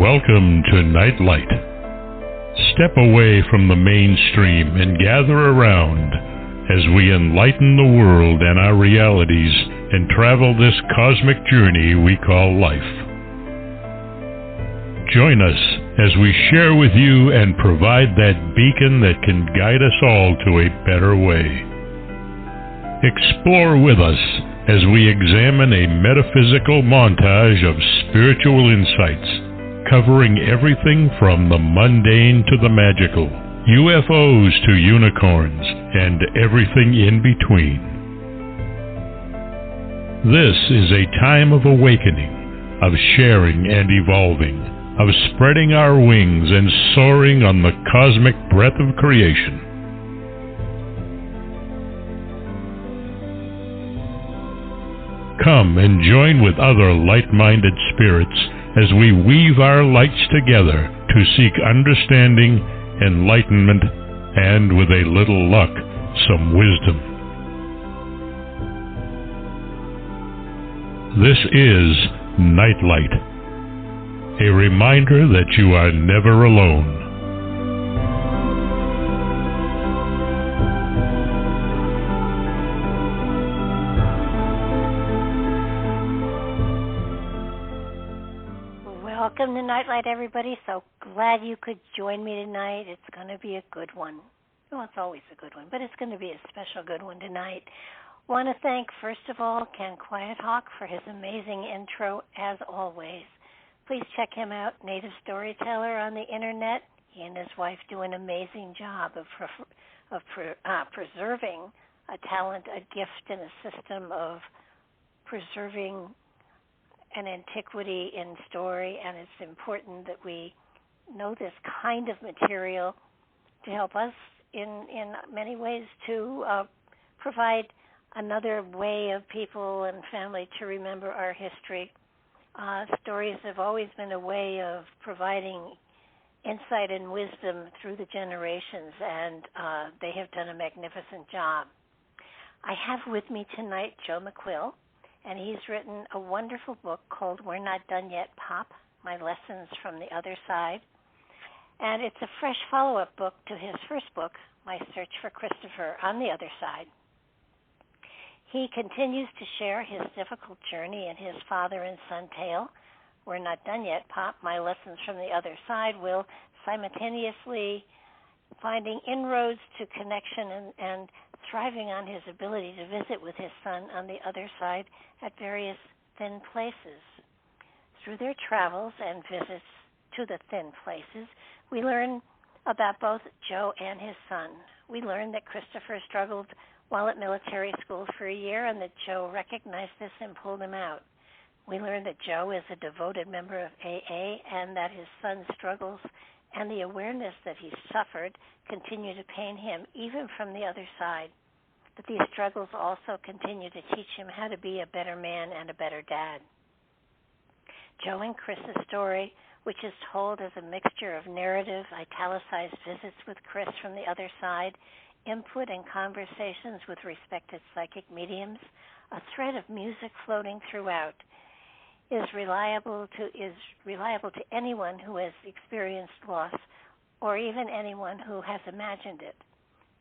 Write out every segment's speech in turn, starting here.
Welcome to Nightlight. Step away from the mainstream and gather around as we enlighten the world and our realities and travel this cosmic journey we call life. Join us as we share with you and provide that beacon that can guide us all to a better way. Explore with us as we examine a metaphysical montage of spiritual insights, covering everything from the mundane to the magical, UFOs to unicorns, and everything in between. This is a time of awakening, of sharing and evolving, of spreading our wings and soaring on the cosmic breath of creation. Come and join with other light-minded spirits as we weave our lights together to seek understanding, enlightenment, and, with a little luck, some wisdom. This is Nightlight, a reminder that you are never alone. Welcome to Nightlight, everybody. So glad you could join me tonight. It's going to be a good one. Well, it's always a good one, but it's going to be a special good one tonight. Want to thank, first of all, Ken Quiethawk for his amazing intro, as always. Please check him out, Native Storyteller on the Internet. He and his wife do an amazing job of preserving a talent, a gift, and a system of preserving an antiquity in story, and it's important that we know this kind of material to help us in many ways to provide another way of people and family to remember our history. Stories have always been a way of providing insight and wisdom through the generations, and they have done a magnificent job. I have with me tonight Joe McQuille, and he's written a wonderful book called We're Not Done Yet, Pop, My Lessons from the Other Side. And it's a fresh follow-up book to his first book, My Search for Christopher on the Other Side. He continues to share his difficult journey in his father and son tale, We're Not Done Yet, Pop, My Lessons from the Other Side, will simultaneously finding inroads to connection and thriving on his ability to visit with his son on the other side at various thin places. Through their travels and visits to the thin places, we learn about both Joe and his son. We learn that Christopher struggled while at military school for a year and that Joe recognized this and pulled him out. We learn that Joe is a devoted member of AA and that his son's struggles and the awareness that he suffered continue to pain him even from the other side. But these struggles also continue to teach him how to be a better man and a better dad. Joe and Chris's story, which is told as a mixture of narrative, italicized visits with Chris from the other side, input and conversations with respected psychic mediums, a thread of music floating throughout, is reliable to anyone who has experienced loss or even anyone who has imagined it.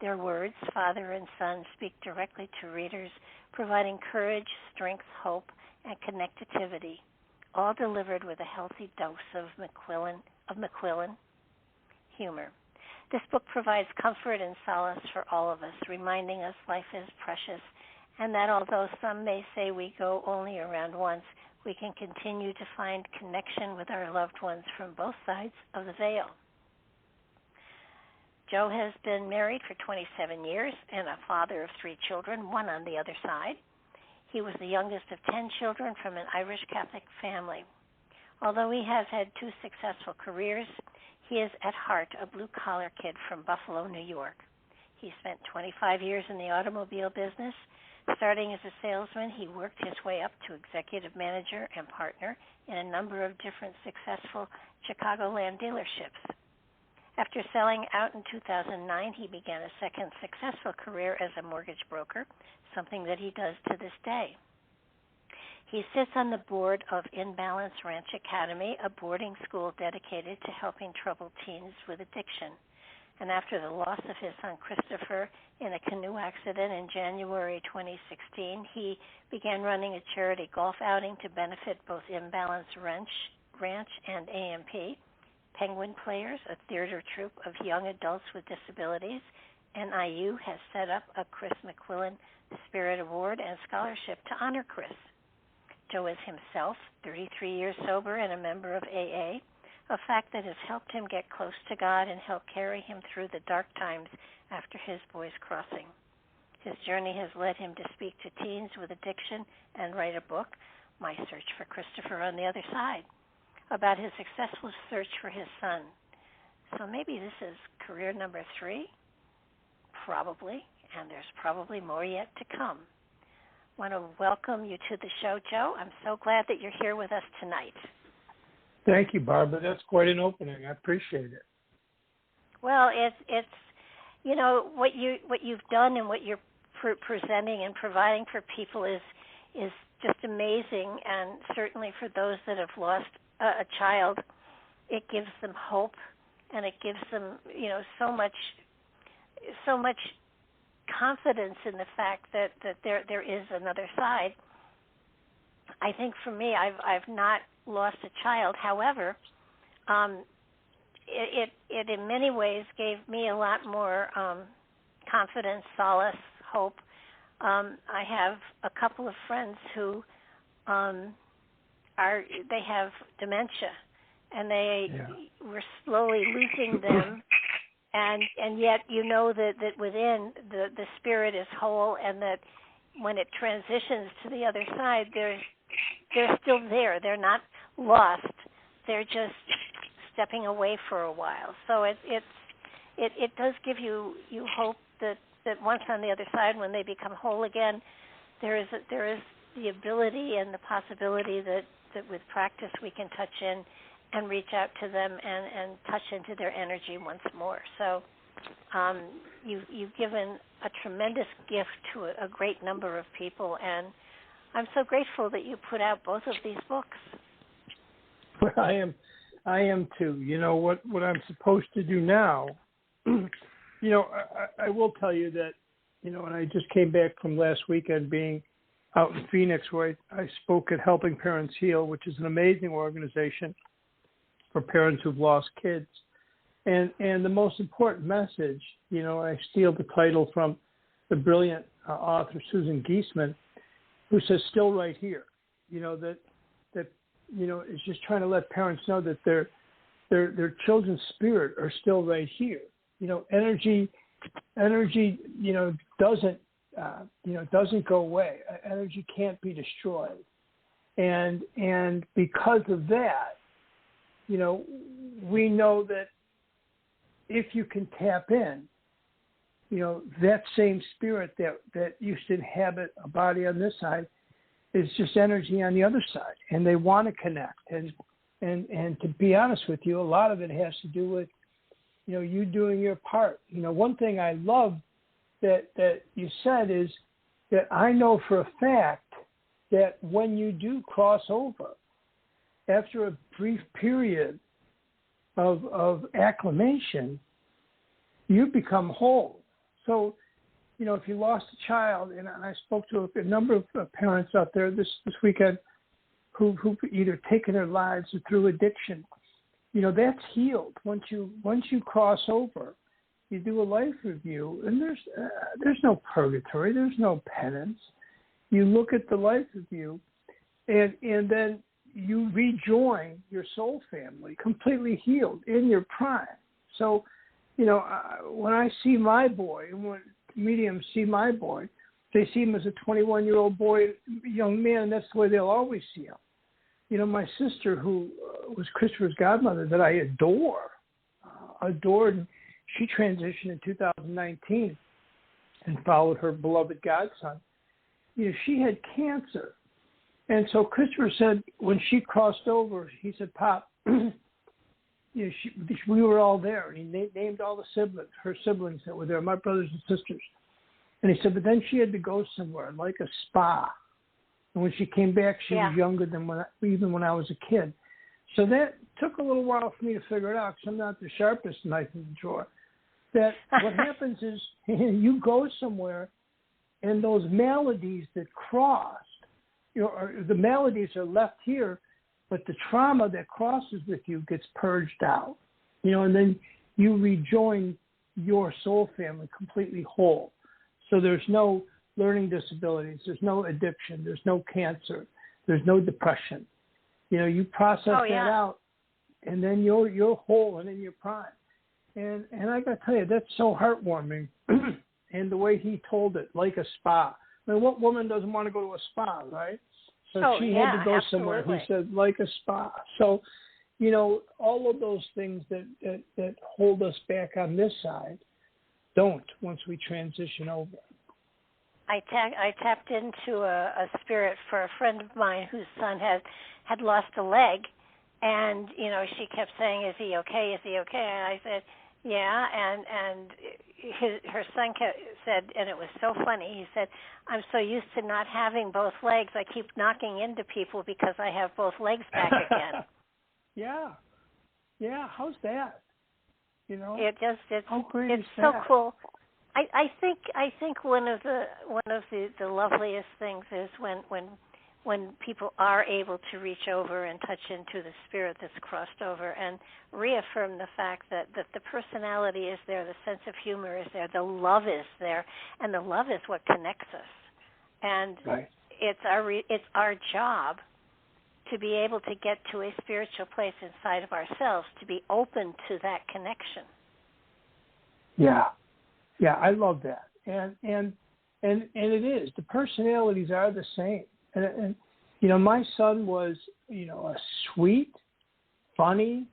Their words, father and son, speak directly to readers, providing courage, strength, hope, and connectivity, all delivered with a healthy dose of McQuillen humor. This book provides comfort and solace for all of us, reminding us life is precious, and that although some may say we go only around once, we can continue to find connection with our loved ones from both sides of the veil. Joe has been married for 27 years and a father of 3 children, one on the other side. He was the youngest of 10 children from an Irish Catholic family. Although he has had 2 successful careers, he is at heart a blue-collar kid from Buffalo, New York. He spent 25 years in the automobile business. Starting as a salesman, he worked his way up to executive manager and partner in a number of different successful Chicagoland dealerships. After selling out in 2009, he began a second successful career as a mortgage broker, something that he does to this day. He sits on the board of In Balance Ranch Academy, a boarding school dedicated to helping troubled teens with addiction. And after the loss of his son Christopher in a canoe accident in January 2016, he began running a charity golf outing to benefit both In Balance Ranch and AMP, Penguin Players, a theater troupe of young adults with disabilities. NIU has set up a Chris McQuillen Spirit Award and Scholarship to honor Chris. Joe is himself 33 years sober and a member of AA, a fact that has helped him get close to God and helped carry him through the dark times after his boys' crossing. His journey has led him to speak to teens with addiction and write a book, My Search for Christopher on the Other Side, about his successful search for his son. So maybe this is career number 3? Probably, and there's probably more yet to come. I want to welcome you to the show, Joe. I'm so glad that you're here with us tonight. Thank you, Barbara. That's quite an opening. I appreciate it. Well, it's you know what you've done and what you're presenting and providing for people is just amazing, and certainly for those that have lost a child, it gives them hope, and it gives them so much confidence in the fact that there is another side. I think for me, I've not lost a child. However, it in many ways gave me a lot more confidence, solace, hope. I have a couple of friends who they have dementia, and we're slowly losing them. And yet that within the spirit is whole, and that when it transitions to the other side, they're still there. They're not lost. They're just stepping away for a while. So it does give you hope that once on the other side, when they become whole again, there is the ability and the possibility that with practice we can touch in and reach out to them and touch into their energy once more. So you've given a tremendous gift to a great number of people, and I'm so grateful that you put out both of these books. Well, I am too. You know what I'm supposed to do now. I will tell you that, and I just came back from last weekend being out in Phoenix, where I spoke at Helping Parents Heal, which is an amazing organization for parents who've lost kids. And the most important message, I steal the title from the brilliant author Susan Geisman, who says, "Still right here." That is just trying to let parents know that their children's spirit are still right here. Energy, doesn't go away. Energy can't be destroyed. And because of that, we know that if you can tap in, that same spirit that used to inhabit a body on this side is just energy on the other side, and they want to connect. And to be honest with you, a lot of it has to do with, you doing your part. One thing I love that you said is that I know for a fact that when you do cross over, after a brief period of acclimation, you become whole. So, if you lost a child, and I spoke to a number of parents out there this weekend who've either taken their lives or through addiction, that's healed. Once you cross over, you do a life review, and there's no purgatory, there's no penance. You look at the life review, and then you rejoin your soul family, completely healed in your prime. So, when I see my boy, and when mediums see my boy, they see him as a 21-year-old boy, young man. That's the way they'll always see him. My sister, who was Christopher's godmother, that I adored, she transitioned in 2019 and followed her beloved godson. She had cancer. And so Christopher said, when she crossed over, he said, "Pop, we were all there." And he named all her siblings that were there, my brothers and sisters. And he said, but then she had to go somewhere, like a spa. And when she came back, she was younger than even when I was a kid. So that took a little while for me to figure it out because I'm not the sharpest knife in the drawer. That what happens is you go somewhere and those maladies that crossed, or the maladies are left here, but the trauma that crosses with you gets purged out, and then you rejoin your soul family completely whole. So there's no learning disabilities, there's no addiction, there's no cancer, there's no depression. You process that out, and then you're whole and in your prime. And I got to tell you, that's so heartwarming. And the way he told it, like a spa. I mean, what woman doesn't want to go to a spa, right? So she had to go somewhere. He said, like a spa. So, all of those things that hold us back on this side don't once we transition over. I tapped into a spirit for a friend of mine whose son had lost a leg, and she kept saying, "Is he okay? Is he okay?" And I said, "Yeah." And her son said, and it was so funny. He said, "I'm so used to not having both legs. I keep knocking into people because I have both legs back again." Yeah. How's that? It's how great is so that? cool. I think one of the loveliest things is when people are able to reach over and touch into the spirit that's crossed over and reaffirm the fact that the personality is there, the sense of humor is there, the love is there, and the love is what connects us. And it's our job to be able to get to a spiritual place inside of ourselves, to be open to that connection. Yeah, I love that, and it is. The personalities are the same, and my son was, a sweet, funny.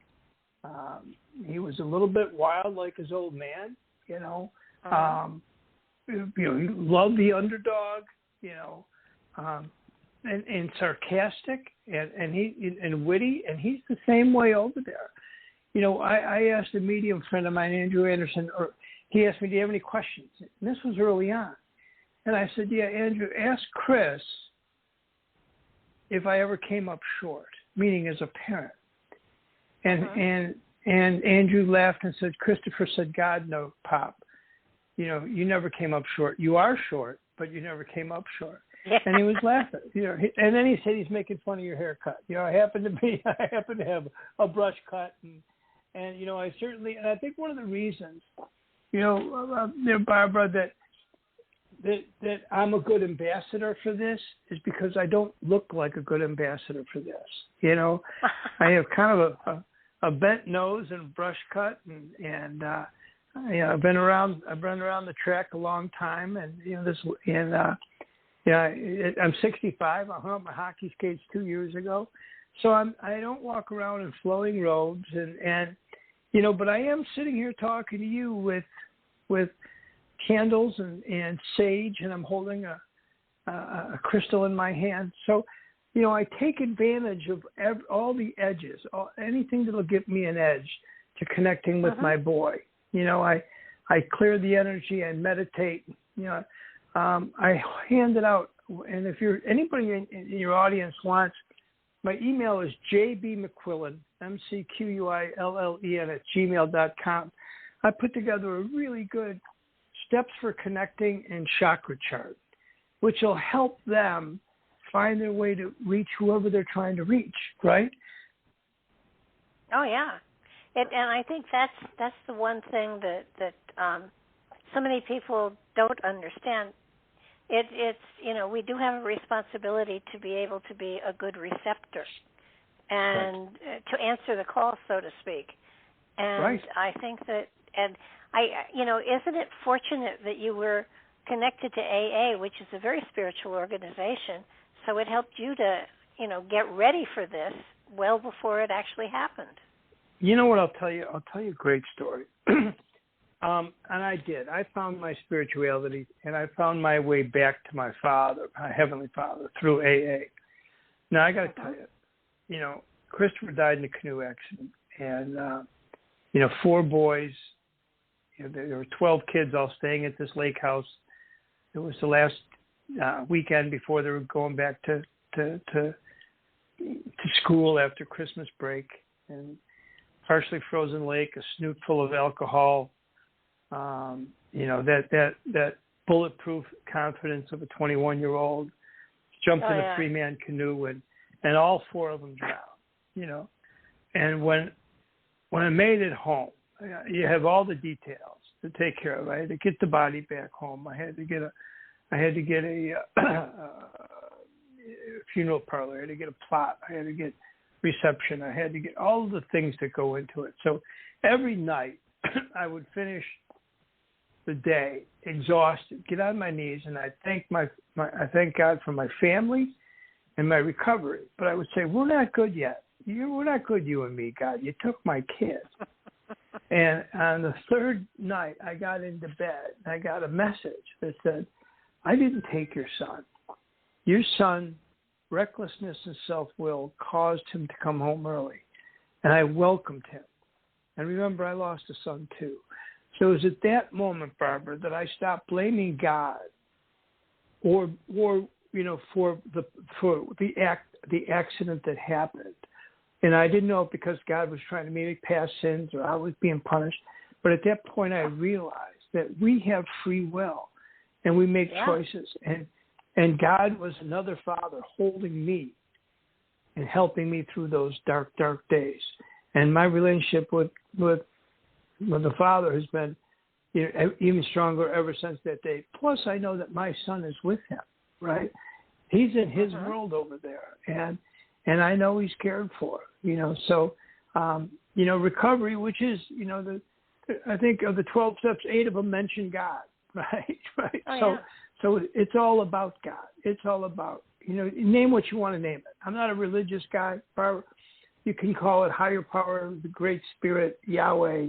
He was a little bit wild like his old man, He loved the underdog, and sarcastic, and witty, and he's the same way over there. I asked a medium friend of mine, Andrew Anderson, he asked me, "Do you have any questions?" And this was early on. And I said, "Yeah, Andrew, ask Chris if I ever came up short, meaning as a parent." And Andrew laughed and said, "Christopher said, God, no, Pop. You never came up short. You are short, but you never came up short." And he was laughing. And then he said he's making fun of your haircut. I happen to have a brush cut, and I certainly, and I think one of the reasons, Barbara, that I'm a good ambassador for this is because I don't look like a good ambassador for this. I have kind of a bent nose and a brush cut, and I've been around the track a long time, and I'm 65. I hung up my hockey skates 2 years ago, so I don't walk around in flowing robes, and but I am sitting here talking to you with candles and sage, and I'm holding a crystal in my hand. So, I take advantage of all the edges, anything that'll give me an edge to connecting with my boy. I clear the energy and meditate. I hand it out, and if anybody in your audience wants, my email is jbmcquillen, McQuillen @gmail.com. I put together a really good steps for connecting and chakra chart, which will help them find their way to reach whoever they're trying to reach, right? Oh, yeah. And I think that's the one thing that so many people don't understand. It's we do have a responsibility to be able to be a good receptor and to answer the call, so to speak. And I think that, and isn't it fortunate that you were connected to AA, which is a very spiritual organization, so it helped you to, get ready for this well before it actually happened. You know what I'll tell you? I'll tell you a great story. And I did. I found my spirituality, and I found my way back to my Father, my Heavenly Father, through AA. Now, I got to tell you, Christopher died in a canoe accident, and, 4 boys. There were 12 kids all staying at this lake house. It was the last weekend before they were going back to school after Christmas break, and partially frozen lake, a snoot full of alcohol, that bulletproof confidence of a 21-year-old, jumped in a 3-man canoe, and all 4 of them drowned, And when I made it home, you have all the details to take care of. I had to get the body back home. I had to get a funeral parlor. I had to get a plot. I had to get reception. I had to get all of the things that go into it. So every night I would finish the day exhausted, get on my knees, and I thank I thank God for my family and my recovery. But I would say, we're not good yet. We're not good, you and me, God. You took my kids. And on the 3rd night, I got into bed, and I got a message that said, I didn't take your son. Your son, recklessness and self-will caused him to come home early, and I welcomed him. And remember, I lost a son too. So it was at that moment, Barbara, that I stopped blaming God or for the accident that happened. And I didn't know it because God was trying to make me past sins or I was being punished. But at that point, I realized that we have free will and we make choices. And God was another father holding me and helping me through those dark, dark days. And my relationship with the Father has been even stronger ever since that day. Plus, I know that my son is with him, right? He's in his world over there. And I know he's cared for, So, recovery, which is, I think of the 12 steps, 8 of them mention God, right? Oh, So it's all about God. It's all about, name what you want to name it. I'm not a religious guy. Barbara, you can call it higher power, the Great Spirit, Yahweh,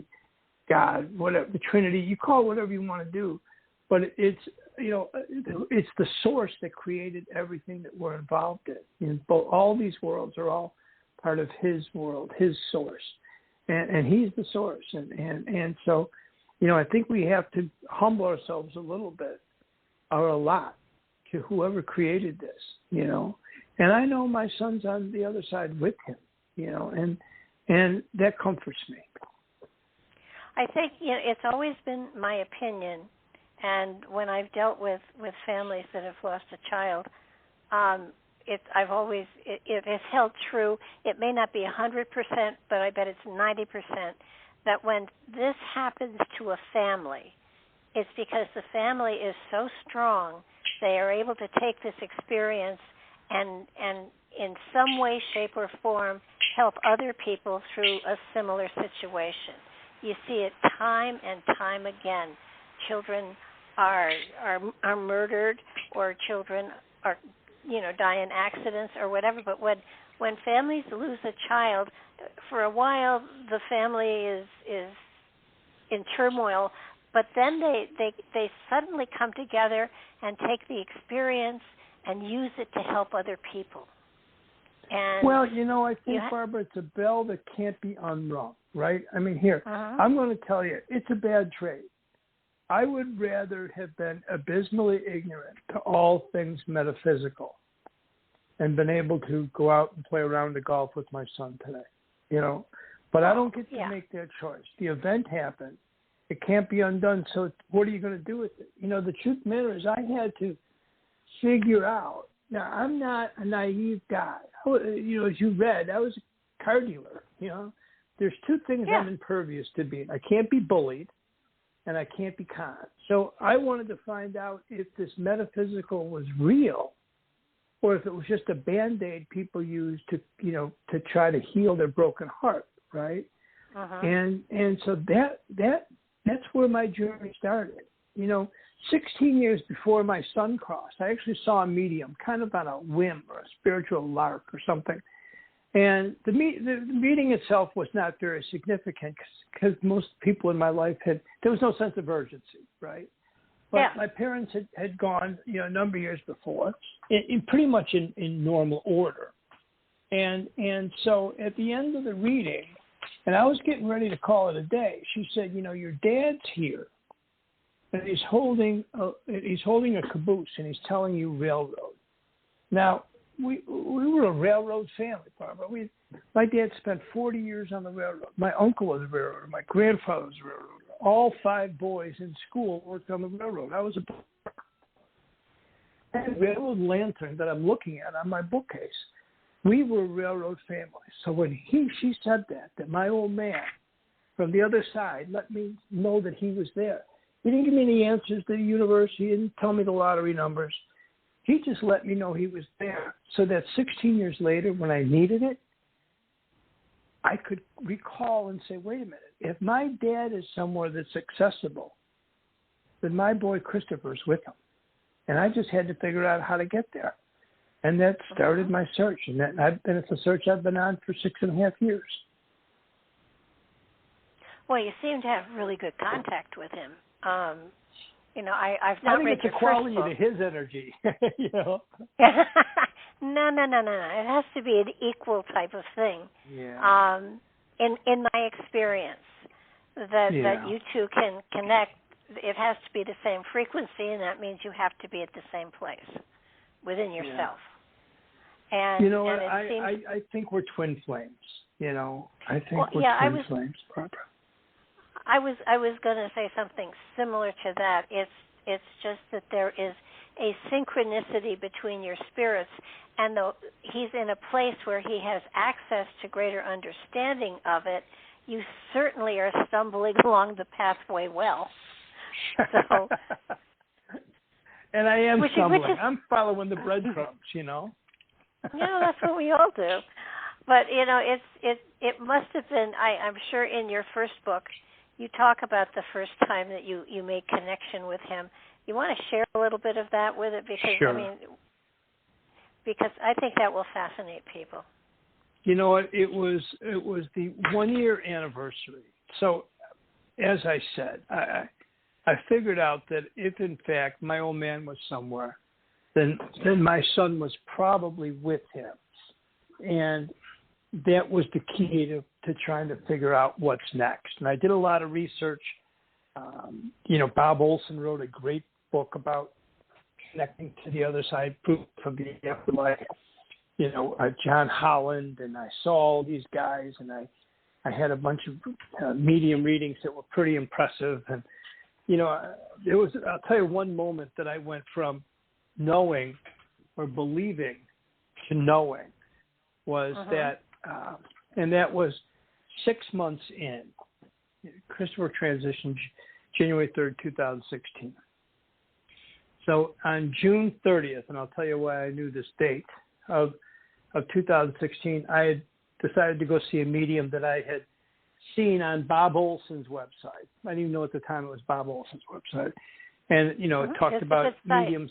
God, whatever, the Trinity. You call it whatever you want to do. But it's, it's the source that created everything that we're involved in. All these worlds are all part of his world, his source. And he's the source. And so, I think we have to humble ourselves a little bit or a lot to whoever created this, And I know my son's on the other side with him, and that comforts me. I think it's always been my opinion, and when I've dealt with families that have lost a child, it has held true. It may not be 100%, but I bet it's 90%. That when this happens to a family, it's because the family is so strong they are able to take this experience and in some way, shape, or form help other people through a similar situation. You see it time and time again. Children are murdered, or children are die in accidents or whatever. But when families lose a child, for a while the family is in turmoil. But then they suddenly come together and take the experience and use it to help other people. And well, I think, Barbara, it's a bell that can't be unrung, right? I mean, here, I'm going to tell you, it's a bad trait. I would rather have been abysmally ignorant to all things metaphysical and been able to go out and play around the golf with my son today, But I don't get to make that choice. The event happened. It can't be undone. So what are you going to do with it? The truth of the matter is I had to figure out. Now, I'm not a naive guy. As you read, I was a car dealer. There's 2 things I'm impervious to being. I can't be bullied, and I can't be conned. So I wanted to find out if this metaphysical was real, or if it was just a Band-Aid people use to try to heal their broken heart, right? And so that's where my journey started. 16 years before my son crossed, I actually saw a medium, kind of on a whim or a spiritual lark or something. And the meeting itself was not very significant because most people in my life there was no sense of urgency, right? But my parents had gone, a number of years before, in pretty much in normal order. And so at the end of the reading, and I was getting ready to call it a day, she said, your dad's here. and he's holding a caboose, and he's telling you railroad. Now, we were a railroad family, Barbara. My dad spent 40 years on the railroad. My uncle was a railroader. My grandfather was a railroader. All 5 boys in school worked on the railroad. I was a railroad lantern that I'm looking at on my bookcase. We were a railroad family. So when she said that my old man from the other side let me know that he was there. He didn't give me any answers to the universe. He didn't tell me the lottery numbers. He just let me know he was there so that 16 years later, when I needed it, I could recall and say, wait a minute, if my dad is somewhere that's accessible, then my boy Christopher's with him. And I just had to figure out how to get there. And that started my search. And it's a search I've been on for 6.5 years. Well, you seem to have really good contact with him. I've not read your first book. I think it's a quality to his energy. No. It has to be an equal type of thing. Yeah. In my experience, that you two can connect, it has to be the same frequency, and that means you have to be at the same place within yourself. Yeah. And I think we're twin flames. I think we're twin flames, Barbara. I was going to say something similar to that. It's just that there is a synchronicity between your spirits, and though he's in a place where he has access to greater understanding of it, you certainly are stumbling along the pathway well. So, and I am stumbling. I'm following the breadcrumbs, Yeah, that's what we all do. But it must have been. I'm sure in your first book, you talk about the first time that you made connection with him. You want to share a little bit of that with it? Because, sure. Because I think that will fascinate people. You know what? It was the 1-year anniversary. So, as I said, I figured out that if, in fact, my old man was somewhere, then my son was probably with him. And that was the key to trying to figure out what's next. And I did a lot of research. Bob Olson wrote a great book about connecting to the other side, proof of the afterlife. John Holland, and I saw all these guys, and I had a bunch of medium readings that were pretty impressive. And, there was, I'll tell you one moment that I went from knowing or believing to knowing was that, and that was 6 months in. Christopher transitioned January 3rd, 2016. So on June 30th, and I'll tell you why I knew this date, of 2016, I had decided to go see a medium that I had seen on Bob Olson's website. I didn't even know at the time it was Bob Olson's website. And, it talked about mediums.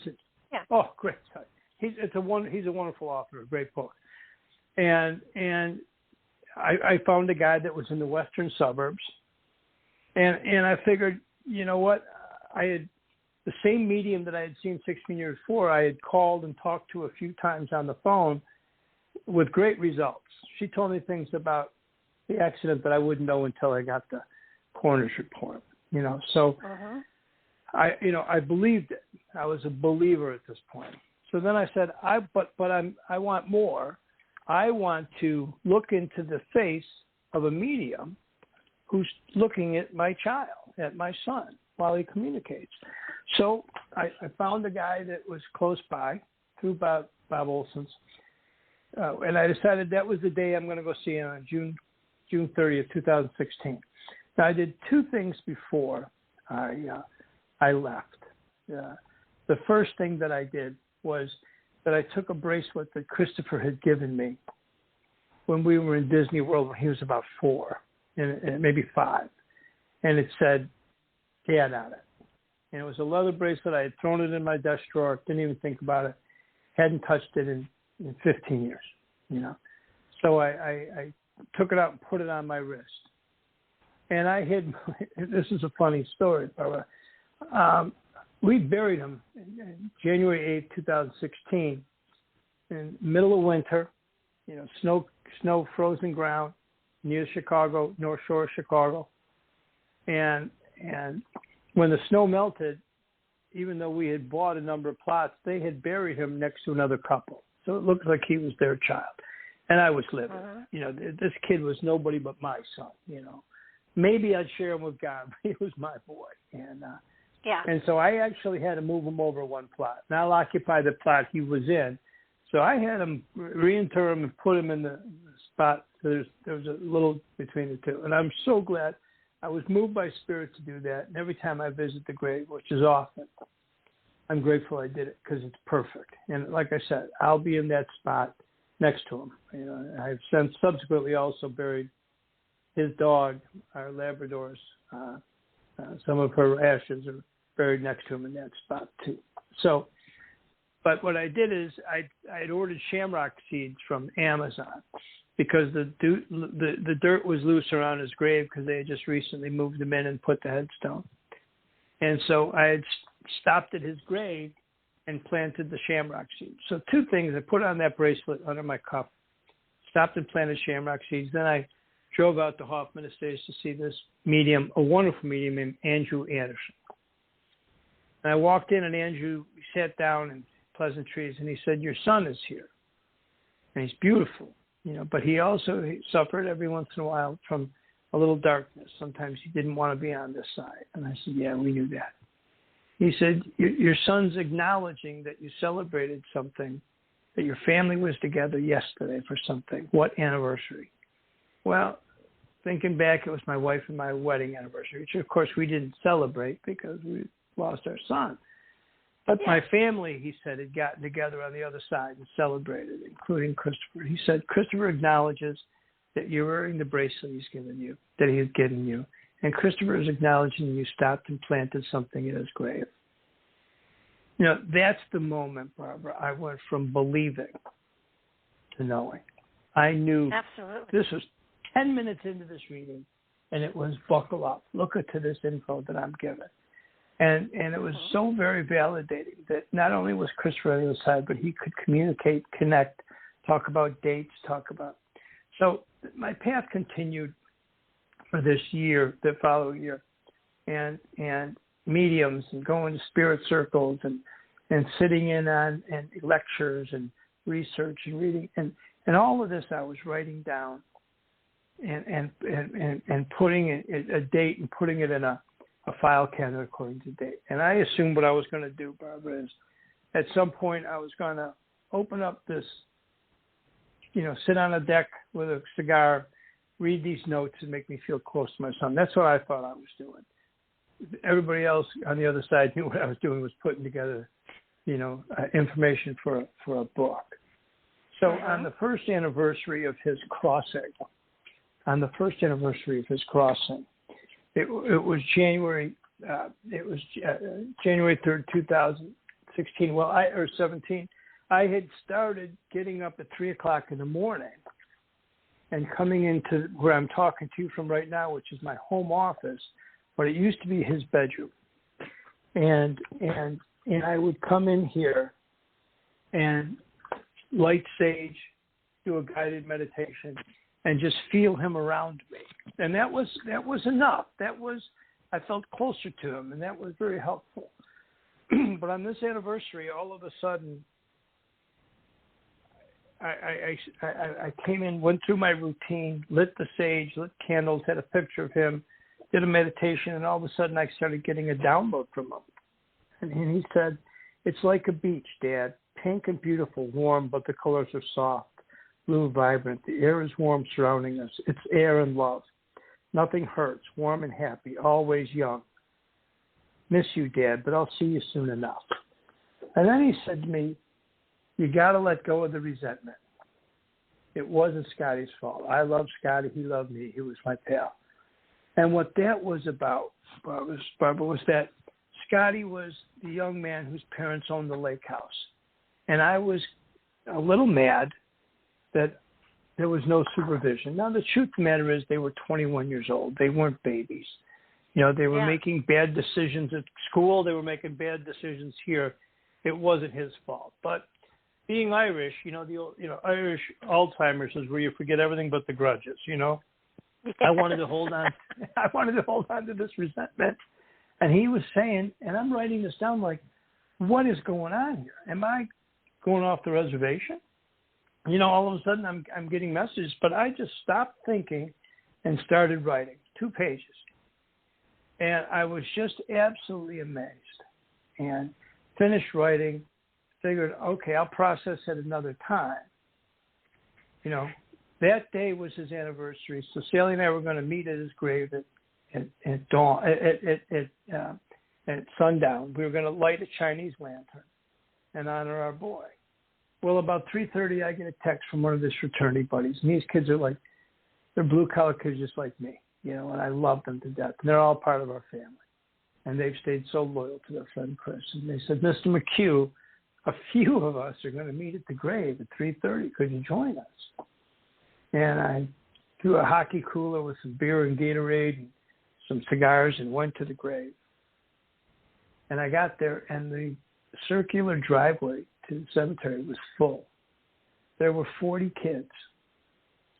Yeah. Oh, great site. He's a wonderful author, a great book. And I found a guy that was in the western suburbs. And I figured, you know what, I had the same medium that I had seen 16 years before, I had called and talked to a few times on the phone with great results. She told me things about the accident that I wouldn't know until I got the coroner's report, So I believed it. I was a believer at this point. So then I said, I want more. I want to look into the face of a medium who's looking at my child, at my son, while he communicates. So I found a guy that was close by through Bob Olson's, and I decided that was the day I'm going to go see him on June 30th, 2016. Now, I did two things before I left. The first thing that I did was that I took a bracelet that Christopher had given me when we were in Disney World when he was about 4, and maybe 5. And it said, Dad on it. And it was a leather bracelet. I had thrown it in my desk drawer, didn't even think about it, hadn't touched it in 15 years, So I took it out and put it on my wrist. And I hid, this is a funny story, Barbara. We buried him in January 8th, 2016, in the middle of winter, snow, frozen ground near Chicago, North Shore of Chicago. And when the snow melted, even though we had bought a number of plots, they had buried him next to another couple. So it looked like he was their child. And I was livid. This kid was nobody but my son, Maybe I'd share him with God, but he was my boy. And so I actually had to move him over one plot. And I'll occupy the plot he was in. So I had him reinter him and put him in the spot. There was a little between the two. And I'm so glad I was moved by spirit to do that. And every time I visit the grave, which is often, I'm grateful I did it because it's perfect. And like I said, I'll be in that spot next to him. I've since subsequently also buried his dog, our Labradors. Some of her ashes are buried next to him in that spot too. So, but what I did is I'd ordered shamrock seeds from Amazon because the dirt was loose around his grave because they had just recently moved him in and put the headstone. And so I had stopped at his grave and planted the shamrock seeds. So two things: I put on that bracelet under my cuff, stopped and planted shamrock seeds. Then I drove out to Hoffman Estates to see this medium, a wonderful medium named Andrew Anderson. And I walked in, and Andrew sat down in pleasantries, and he said, "Your son is here, and he's beautiful, but he suffered every once in a while from a little darkness. Sometimes he didn't want to be on this side." And I said, "Yeah, we knew that." He said, your son's acknowledging that you celebrated something, that your family was together yesterday for something. What anniversary? Well, thinking back, it was my wife and my wedding anniversary, which, of course, we didn't celebrate because we lost our son. But my family, he said, had gotten together on the other side and celebrated, including Christopher. He said, Christopher acknowledges that you're wearing the bracelet he's given you, that he has given you. And Christopher is acknowledging you stopped and planted something in his grave. That's the moment, Barbara, I went from believing to knowing. I knew this was 10 minutes into this reading, and it was buckle up. Look at this info that I'm given. And it was so very validating that not only was Christopher on the other side, but he could communicate, connect, talk about dates, So my path continued for this year, the following year, and mediums and going to spirit circles and sitting in on and lectures and research and reading and all of this I was writing down and putting a date and putting it in a file cabinet according to date. And I assumed what I was going to do, Barbara, is at some point I was going to open up this, sit on a deck with a cigar, read these notes and make me feel close to my son. That's what I thought I was doing. Everybody else on the other side knew what I was doing was putting together, information for a book. So on the first anniversary of his crossing, it was January 3rd, 2016. Or 17. I had started getting up at 3:00 in the morning and coming into where I'm talking to you from right now, which is my home office, but it used to be his bedroom. And I would come in here and light sage, do a guided meditation, and just feel him around me. And that was enough. I felt closer to him, and that was very helpful. But on this anniversary, all of a sudden, I came in, went through my routine, lit the sage, lit candles, had a picture of him, did a meditation, and all of a sudden I started getting a download from him. And he said, "It's like a beach, Dad, pink and beautiful, warm, but the colors are soft, blue, vibrant. The air is warm surrounding us. It's air and love. Nothing hurts, warm and happy, always young. Miss you, Dad, but I'll see you soon enough." And then he said to me, "You got to let go of the resentment. It wasn't Scotty's fault. I loved Scotty. He loved me. He was my pal." And what that was about, Barbara, was that Scotty was the young man whose parents owned the lake house. And I was a little mad that there was no supervision. Now, the truth of the matter is they were 21 years old. They weren't babies. They were making bad decisions at school. They were making bad decisions here. It wasn't his fault. But being Irish, Irish Alzheimer's is where you forget everything but the grudges, I wanted to hold on. I wanted to hold on to this resentment. And he was saying, and I'm writing this down like, what is going on here? Am I going off the reservation? All of a sudden I'm getting messages, but I just stopped thinking and started writing 2 pages. And I was just absolutely amazed and finished writing, figured, okay, I'll process it another time. That day was his anniversary, so Sally and I were going to meet at his grave at dawn, at sundown. We were going to light a Chinese lantern and honor our boy. Well, about 3:30, I get a text from one of his fraternity buddies, and these kids are they're blue-collar kids just like me, and I love them to death. And they're all part of our family, and they've stayed so loyal to their friend Chris. And they said, Mr. McQuille, a few of us are going to meet at the grave at 3:30. Could you join us? And I threw a hockey cooler with some beer and Gatorade and some cigars and went to the grave. And I got there, and the circular driveway to the cemetery was full. There were 40 kids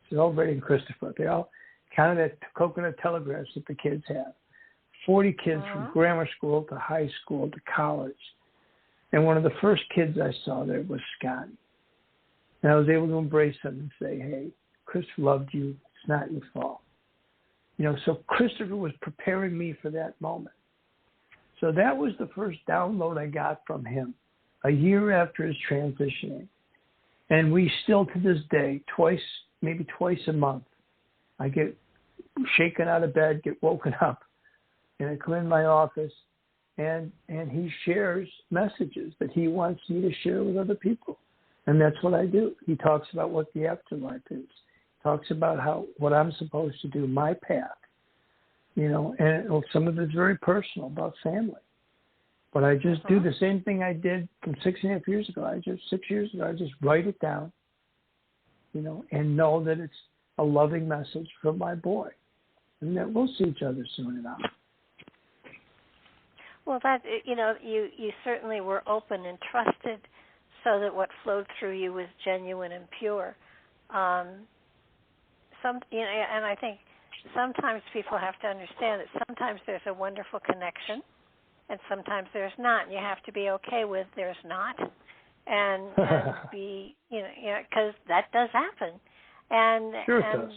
celebrating Christopher. They all counted at coconut telegraphs that the kids have. 40 kids from grammar school to high school to college. And one of the first kids I saw there was Scotty. And I was able to embrace him and say, hey, Chris loved you. It's not your fault. So Christopher was preparing me for that moment. So that was the first download I got from him a year after his transitioning. And we still, to this day, maybe twice a month, I get shaken out of bed, get woken up, and I come in my office, and he shares messages that he wants me to share with other people. And that's what I do. He talks about what the afterlife is. He talks about what I'm supposed to do, my path. And some of it's very personal about family. But I just do the same thing I did from 6.5 years ago. 6 years ago, I just write it down, and know that it's a loving message from my boy, and that we'll see each other soon enough. Well, that you certainly were open and trusted, so that what flowed through you was genuine and pure. And I think sometimes people have to understand that sometimes there's a wonderful connection, and sometimes there's not. And you have to be okay with there's not, and be because that does happen. And sure and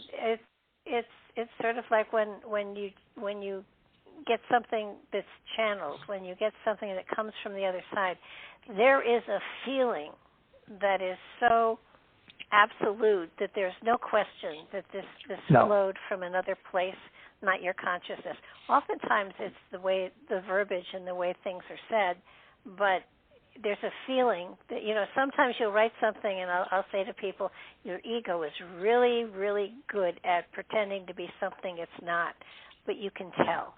it's sort of like when you get something that's channeled, when you get something that comes from the other side, there is a feeling that is so absolute that there's no question that this flowed from another place, not your consciousness. Oftentimes it's the verbiage and the way things are said, but there's a feeling that, sometimes you'll write something and I'll say to people, your ego is really, really good at pretending to be something it's not, but you can tell.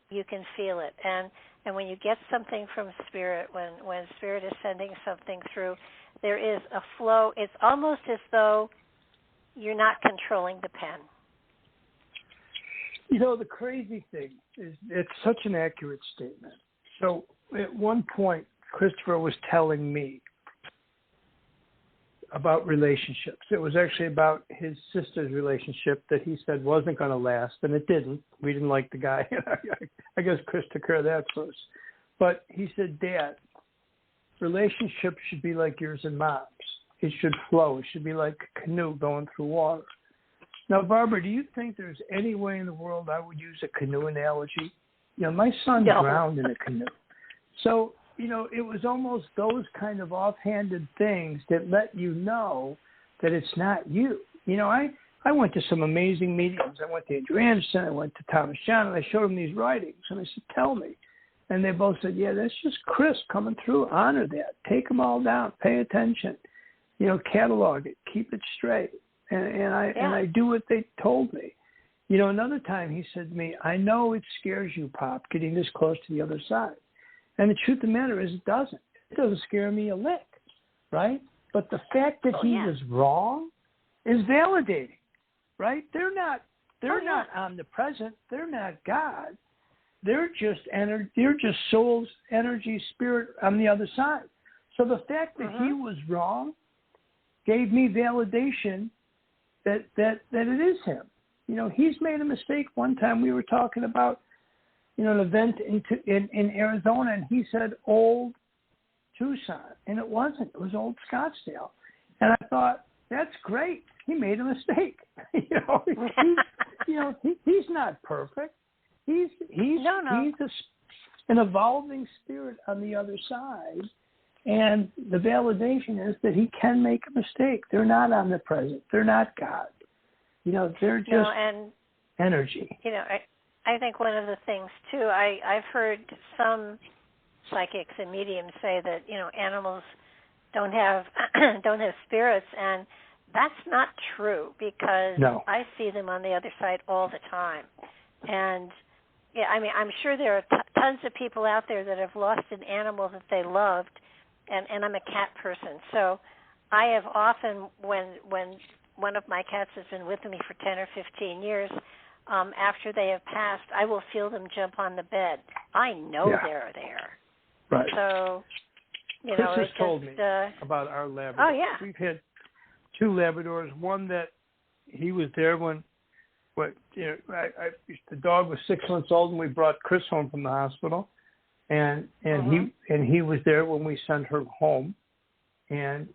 You can feel it. And when you get something from Spirit, when Spirit is sending something through, there is a flow. It's almost as though you're not controlling the pen. The crazy thing is it's such an accurate statement. So at one point, Christopher was telling me about relationships. It was actually about his sister's relationship that he said wasn't going to last, and it didn't. We didn't like the guy. I guess Chris took care of that first. But he said, Dad, relationships should be like yours and Mom's. It should flow. It should be like a canoe going through water. Now, Barbara, do you think there's any way in the world I would use a canoe analogy? My son drowned in a canoe. So, it was almost those kind of offhanded things that let you know that it's not you. I went to some amazing mediums. I went to Andrew Anderson. I went to Thomas John, and I showed them these writings. And I said, tell me. And they both said, yeah, that's just Chris coming through. Honor that. Take them all down. Pay attention. Catalog it. Keep it straight. And I do what they told me. Another time he said to me, I know it scares you, Pop, getting this close to the other side. And the truth of the matter is it doesn't. It doesn't scare me a lick, right? But the fact that he was wrong is validating, right? They're not omnipresent. They're not God. They're just soul's energy, spirit on the other side. So the fact that he was wrong gave me validation that it is him. He's made a mistake. One time we were talking about an event in Arizona, and he said Old Tucson, and it wasn't. It was Old Scottsdale. And I thought, that's great. He made a mistake. He's not perfect. He's an evolving spirit on the other side. And the validation is that he can make a mistake. They're not omnipresent. They're not God. They're just energy. I think one of the things too, I've heard some psychics and mediums say that animals don't have spirits, and that's not true, because I see them on the other side all the time. And I'm sure there are tons of people out there that have lost an animal that they loved, and I'm a cat person, so I have often, when one of my cats has been with me for 10 or 15 years, after they have passed, I will feel them jump on the bed. I know they're there. Right. So, Chris has told me about our Labrador. Oh, yeah. We've had 2 Labradors. One that he was there when, the dog was 6 months old, and we brought Chris home from the hospital, and he was there when we sent her home, and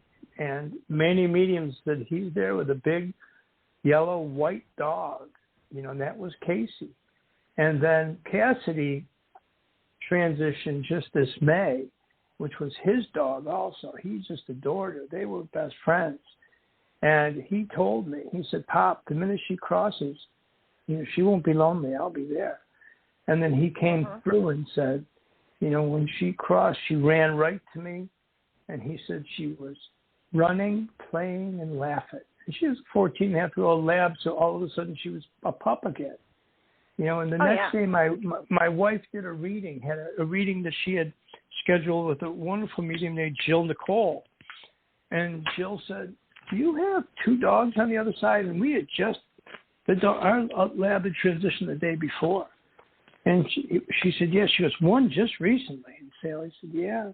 many mediums said he's there with a big yellow white dog, and that was Casey. And then Cassidy transitioned just this May, which was his dog also. He just adored her. They were best friends. And he told me, he said, Pop, the minute she crosses, she won't be lonely. I'll be there. And then he came through and said, when she crossed, she ran right to me. And he said she was running, playing, and laughing. And she was a 14-and-a-half-year-old lab, so all of a sudden she was a pup again. And the next day my wife did a reading, had a reading that she had scheduled with a wonderful medium named Jill Nicole. And Jill said, do you have 2 dogs on the other side? And we had just, our lab had transitioned the day before. And she said, yes. She goes, one just recently. And Sally said, yeah.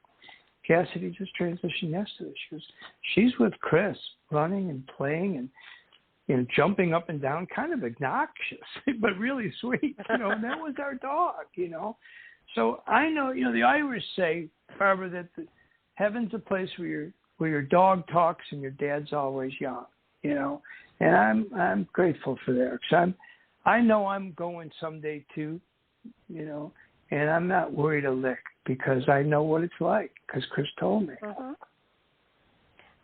Cassidy just transitioned yesterday. She goes, she's with Chris, running and playing and jumping up and down, kind of obnoxious, but really sweet, and that was our dog, So I know, the Irish say, Barbara, that heaven's a place where your dog talks and your dad's always young, and I'm grateful for that, because I know I'm going someday too, and I'm not worried a lick, because I know what it's like, because Chris told me. Mm-hmm.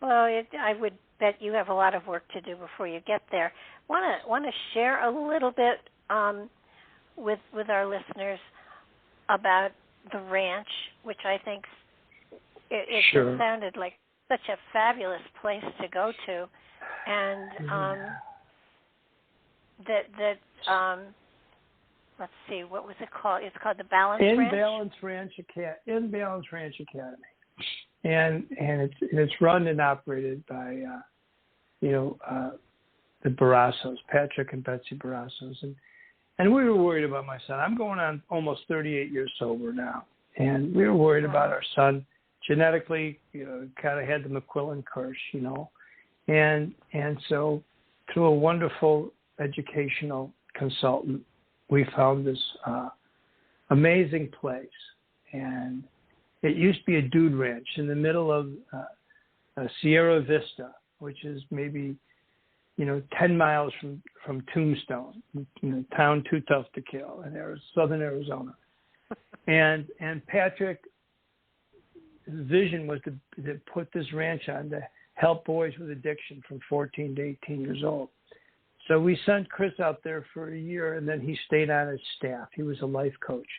Well, I would bet you have a lot of work to do before you get there. Want to share a little bit with our listeners about the ranch, which I think it sure. sounded like such a fabulous place to go to, and let's see, what was it called? It's called the Balance Ranch? In Balance Ranch Academy. And it's run and operated by, the Barrasos, Patrick and Betsy Barrasos. And we were worried about my son. I'm going on almost 38 years sober now. And we were worried about our son. Genetically, kind of had the McQuillen curse, And so through a wonderful educational consultant, we found this amazing place. And it used to be a dude ranch in the middle of Sierra Vista, which is maybe, 10 miles from Tombstone, town too tough to kill in southern Arizona. And Patrick's vision was to put this ranch on to help boys with addiction from 14 to 18 years old. So we sent Chris out there for a year, and then he stayed on his staff. He was a life coach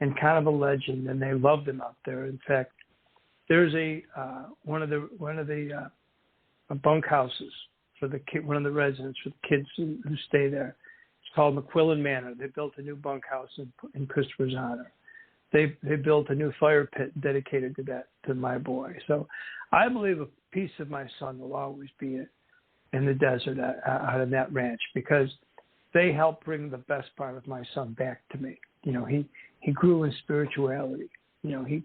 and kind of a legend, and they loved him out there. In fact, there's one of the bunkhouses for one of the residents for the kids who stay there. It's called McQuillen Manor. They built a new bunkhouse in Christopher's honor. They built a new fire pit dedicated to my boy. So I believe a piece of my son will always be in the desert out of that ranch, because they helped bring the best part of my son back to me. He grew in spirituality. He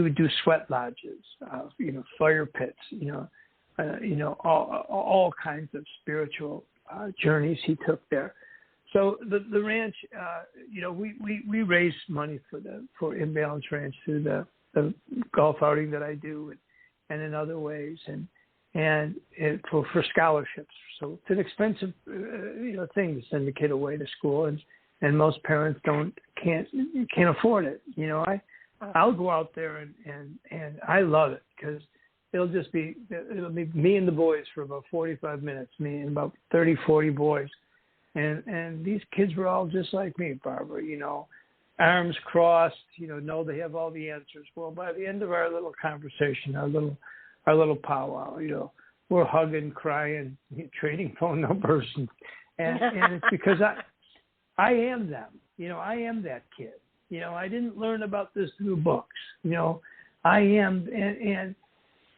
would do sweat lodges, fire pits, all kinds of spiritual journeys he took there. So the ranch, we raise money for Imbalance Ranch through the golf outing that I do, and in other ways, and for scholarships. So it's an expensive thing to send a kid away to school, and most parents can't afford it. I'll go out there and I love it because it'll be me and the boys for about 45 minutes, me and about 30, 40 boys. And these kids were all just like me, Barbara, arms crossed, know they have all the answers. Well, by the end of our little conversation, our little powwow, we're hugging, crying, trading phone numbers. And it's because I am them. I am that kid. I didn't learn about this through books. I am,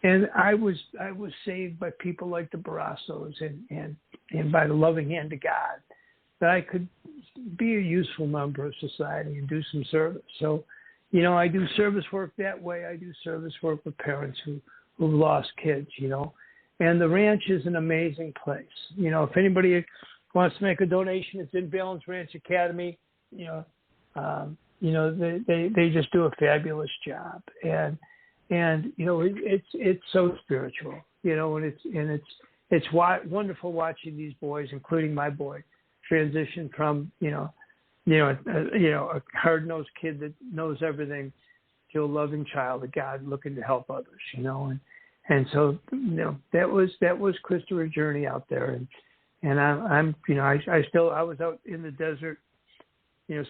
and I was saved by people like the Barassos and by the loving hand of God, that I could be a useful member of society and do some service. So, I do service work that way. I do service work with parents who've lost kids, and the ranch is an amazing place. If anybody wants to make a donation, it's in Balance Ranch Academy. They just do a fabulous job, and it's so spiritual, and it's wonderful watching these boys, including my boy, transition from a hard-nosed kid that knows everything to a loving child of God looking to help others, and so that was Christopher's journey out there, and I was out in the desert,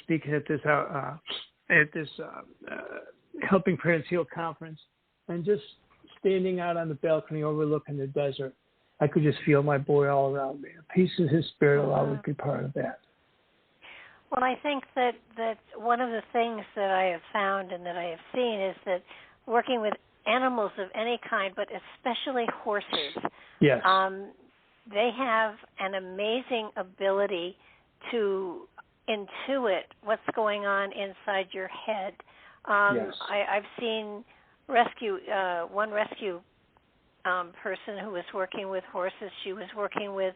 speaking at this Helping Parents Heal conference, and just standing out on the balcony overlooking the desert, I could just feel my boy all around me. A piece of his spirit will always be part of that. Well, I think that one of the things that I have found and that I have seen is that working with animals of any kind, but especially horses, yes, they have an amazing ability to intuit what's going on inside your head. Yes. I've seen one rescue person who was working with horses. She was working with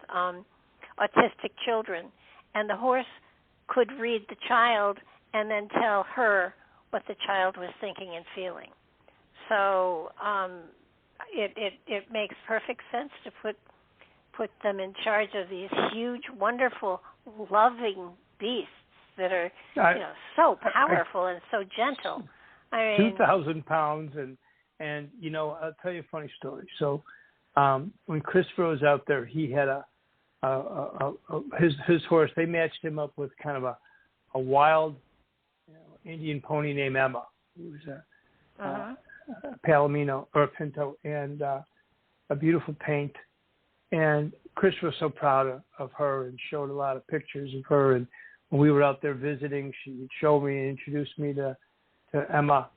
autistic children, and the horse could read the child and then tell her what the child was thinking and feeling. So it makes perfect sense to put them in charge of these huge, wonderful, loving beasts that are so powerful and so gentle. I mean, 2,000 pounds, and I'll tell you a funny story. So when Christopher was out there, he had his horse. They matched him up with kind of a wild Indian pony named Emma. He was a Palomino or a Pinto, and a beautiful paint. And Christopher was so proud of her and showed a lot of pictures of her. And when we were out there visiting, she would show me and introduce me to Emma.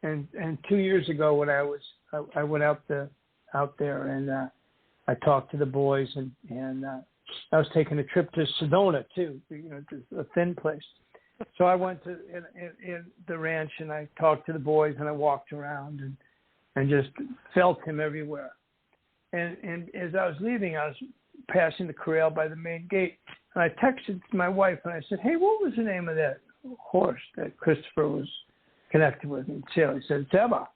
And 2 years ago, when I went out there and I talked to the boys, and I was taking a trip to Sedona too, a thin place. So I went to in the ranch, and I talked to the boys, and I walked around and just felt him everywhere. And as I was leaving, I was passing the corral by the main gate, and I texted my wife, and I said, "Hey, what was the name of that horse that Christopher was connected with?" And Sally said, "It's Emma."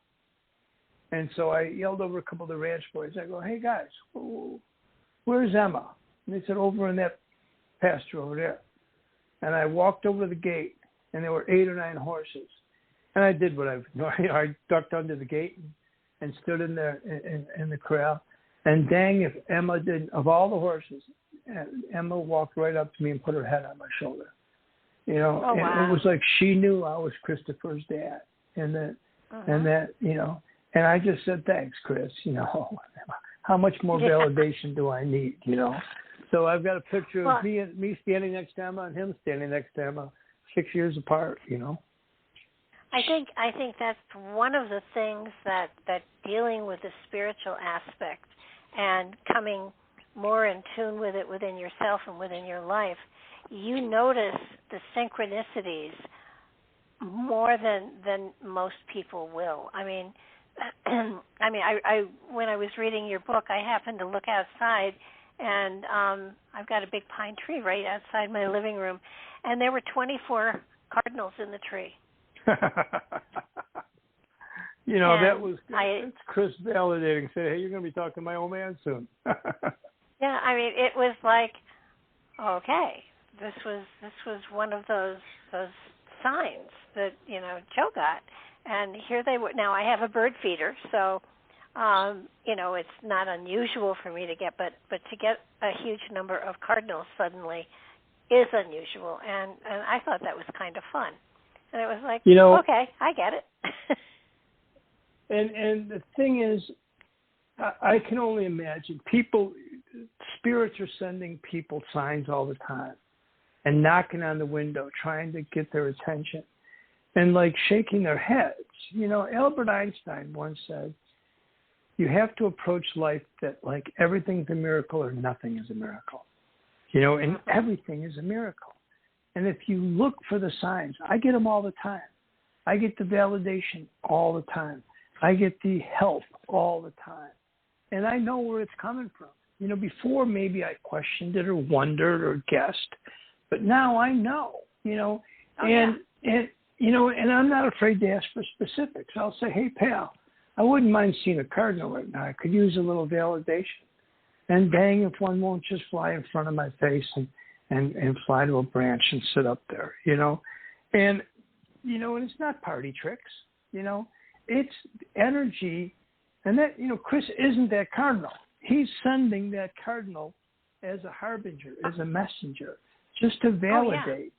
And so I yelled over a couple of the ranch boys. I go, "Hey, guys, where's Emma?" And they said, "Over in that pasture over there." And I walked over to the gate, and there were 8 or 9 horses. And I did what I ducked under the gate and stood in there in the corral. And dang, if Emma didn't, of all the horses, Emma walked right up to me and put her head on my shoulder. And it was like she knew I was Christopher's dad, and that, and I just said, "Thanks, Chris." How much more validation do I need? So I've got a picture of me standing next to Emma and him standing next to Emma, 6 years apart. I think that's one of the things that dealing with the spiritual aspect and coming more in tune with it within yourself and within your life, you notice the synchronicities more than most people will. I when I was reading your book, I happened to look outside, And I've got a big pine tree right outside my living room, and there were 24 cardinals in the tree. You know, and that was it's Chris validating. Say, hey, you're going to be talking to my old man soon. Yeah, I mean, it was like, okay, this was one of those signs that, you know, Joe got. And here they were. Now, I have a bird feeder, so, you know, it's not unusual for me to get, but to get a huge number of cardinals suddenly is unusual. And I thought that was kind of fun. And it was like, you know, okay, I get it. and the thing is, I can only imagine spirits are sending people signs all the time and knocking on the window, trying to get their attention and like shaking their heads. You know, Albert Einstein once said, you have to approach life that like everything's a miracle or nothing is a miracle, you know, and everything is a miracle. And if you look for the signs, I get them all the time. I get the validation all the time. I get the help all the time. And I know where it's coming from. You know, before maybe I questioned it or wondered or guessed, but now I know, you know, and you know, and I'm not afraid to ask for specifics. I'll say, hey, pal, I wouldn't mind seeing a cardinal right now. I could use a little validation. And dang, if one won't just fly in front of my face and fly to a branch and sit up there, you know. And, you know, and it's not party tricks, you know. It's energy. And that, you know, Chris isn't that cardinal. He's sending that cardinal as a harbinger, as a messenger, just to validate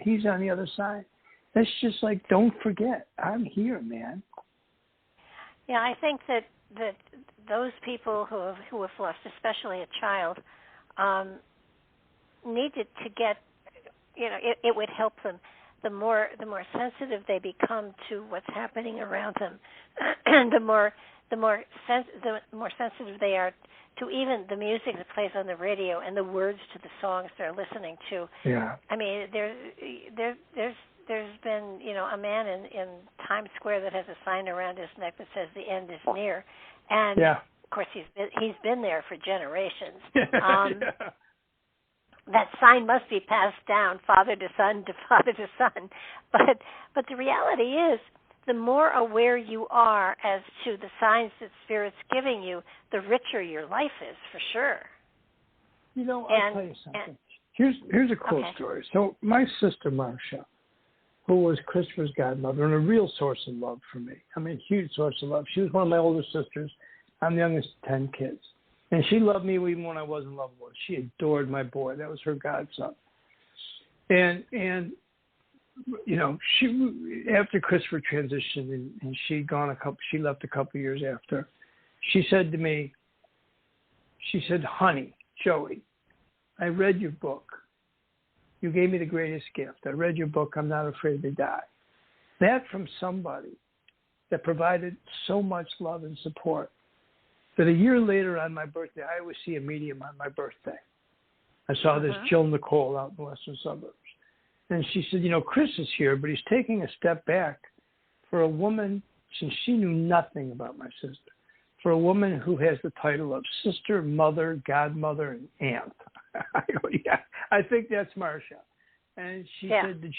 he's on the other side. That's just like, don't forget, I'm here, man. Yeah, I think that those people who have lost, especially a child, needed to get, you know, it would help them. The more sensitive they become to what's happening around them, the more sensitive they are to even the music that plays on the radio and the words to the songs they're listening to. Yeah. I mean, there's been, you know, a man in Times Square that has a sign around his neck that says the end is near, and of course he's been there for generations. That sign must be passed down father to son to father to son, but the reality is, the more aware you are as to the signs that Spirit's giving you, the richer your life is, for sure. You know, I'll tell you something. Here's a cool story. So my sister, Marcia, who was Christopher's godmother and a real source of love for me, I mean, huge source of love. She was one of my older sisters. I'm the youngest of 10 kids. And she loved me even when I wasn't lovable. She adored my boy. That was her godson. And you know, she after Christopher transitioned and she left a couple of years after. She said to me, she said, honey, Joey, I read your book. You gave me the greatest gift. I read your book. I'm not afraid to die. That from somebody that provided so much love and support that a year later on my birthday, I always see a medium on my birthday. I saw this Jill Nicole out in the western suburbs. And she said, you know, Chris is here, but he's taking a step back for a woman, since she knew nothing about my sister, for a woman who has the title of sister, mother, godmother, and aunt. I go, yeah, I think that's Marcia. And she said, did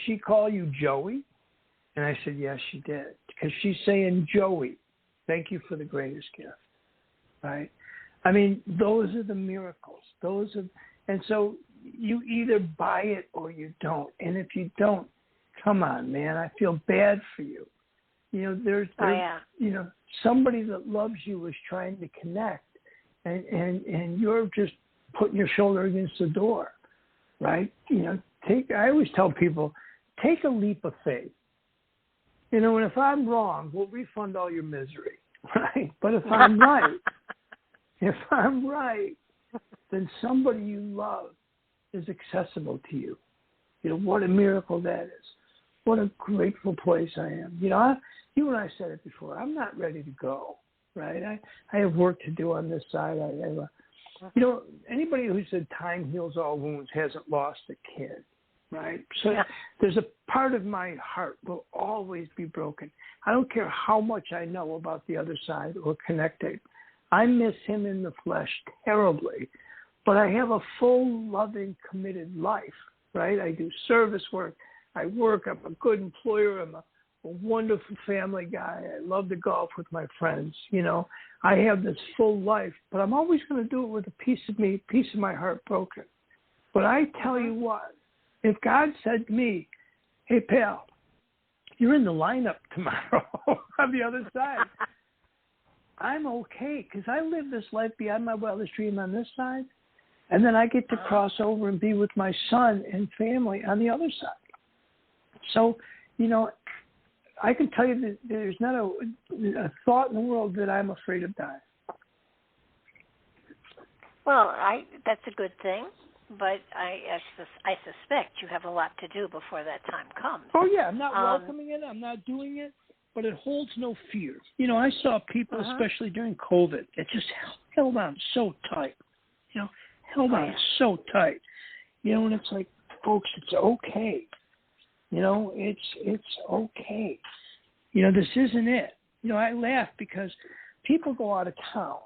she call you Joey? And I said, yes, she did. Because she's saying, Joey, thank you for the greatest gift. Right? I mean, those are the miracles. And so you either buy it or you don't. And if you don't, come on, man, I feel bad for you. You know, there's you know, somebody that loves you is trying to connect, and you're just putting your shoulder against the door, right? You know, I always tell people, take a leap of faith. You know, and if I'm wrong, we'll refund all your misery, right? But if I'm right, then somebody you love is accessible to you. You know, what a miracle that is. What a grateful place I am. You know, you and I said it before. I'm not ready to go, right? I have work to do on this side. You know, anybody who said time heals all wounds hasn't lost a kid, right? So there's a part of my heart will always be broken. I don't care how much I know about the other side or connecting. I miss him in the flesh terribly, but I have a full, loving, committed life, right? I do service work. I work. I'm a good employer. I'm a wonderful family guy. I love to golf with my friends. You know, I have this full life, but I'm always going to do it with a piece of my heart broken. But I tell you what, if God said to me, hey, pal, you're in the lineup tomorrow on the other side, I'm okay, because I live this life beyond my wildest dream on this side, and then I get to cross over and be with my son and family on the other side. So, you know, I can tell you that there's not a thought in the world that I'm afraid of dying. Well, that's a good thing, but I suspect you have a lot to do before that time comes. Oh, yeah, I'm not welcoming it. I'm not doing it, but it holds no fear. You know, I saw people, especially during COVID, that just held on so tight. You know, held on so tight. You know, and it's like, folks, it's okay. You know, it's okay. You know, this isn't it. You know, I laugh because people go out of town.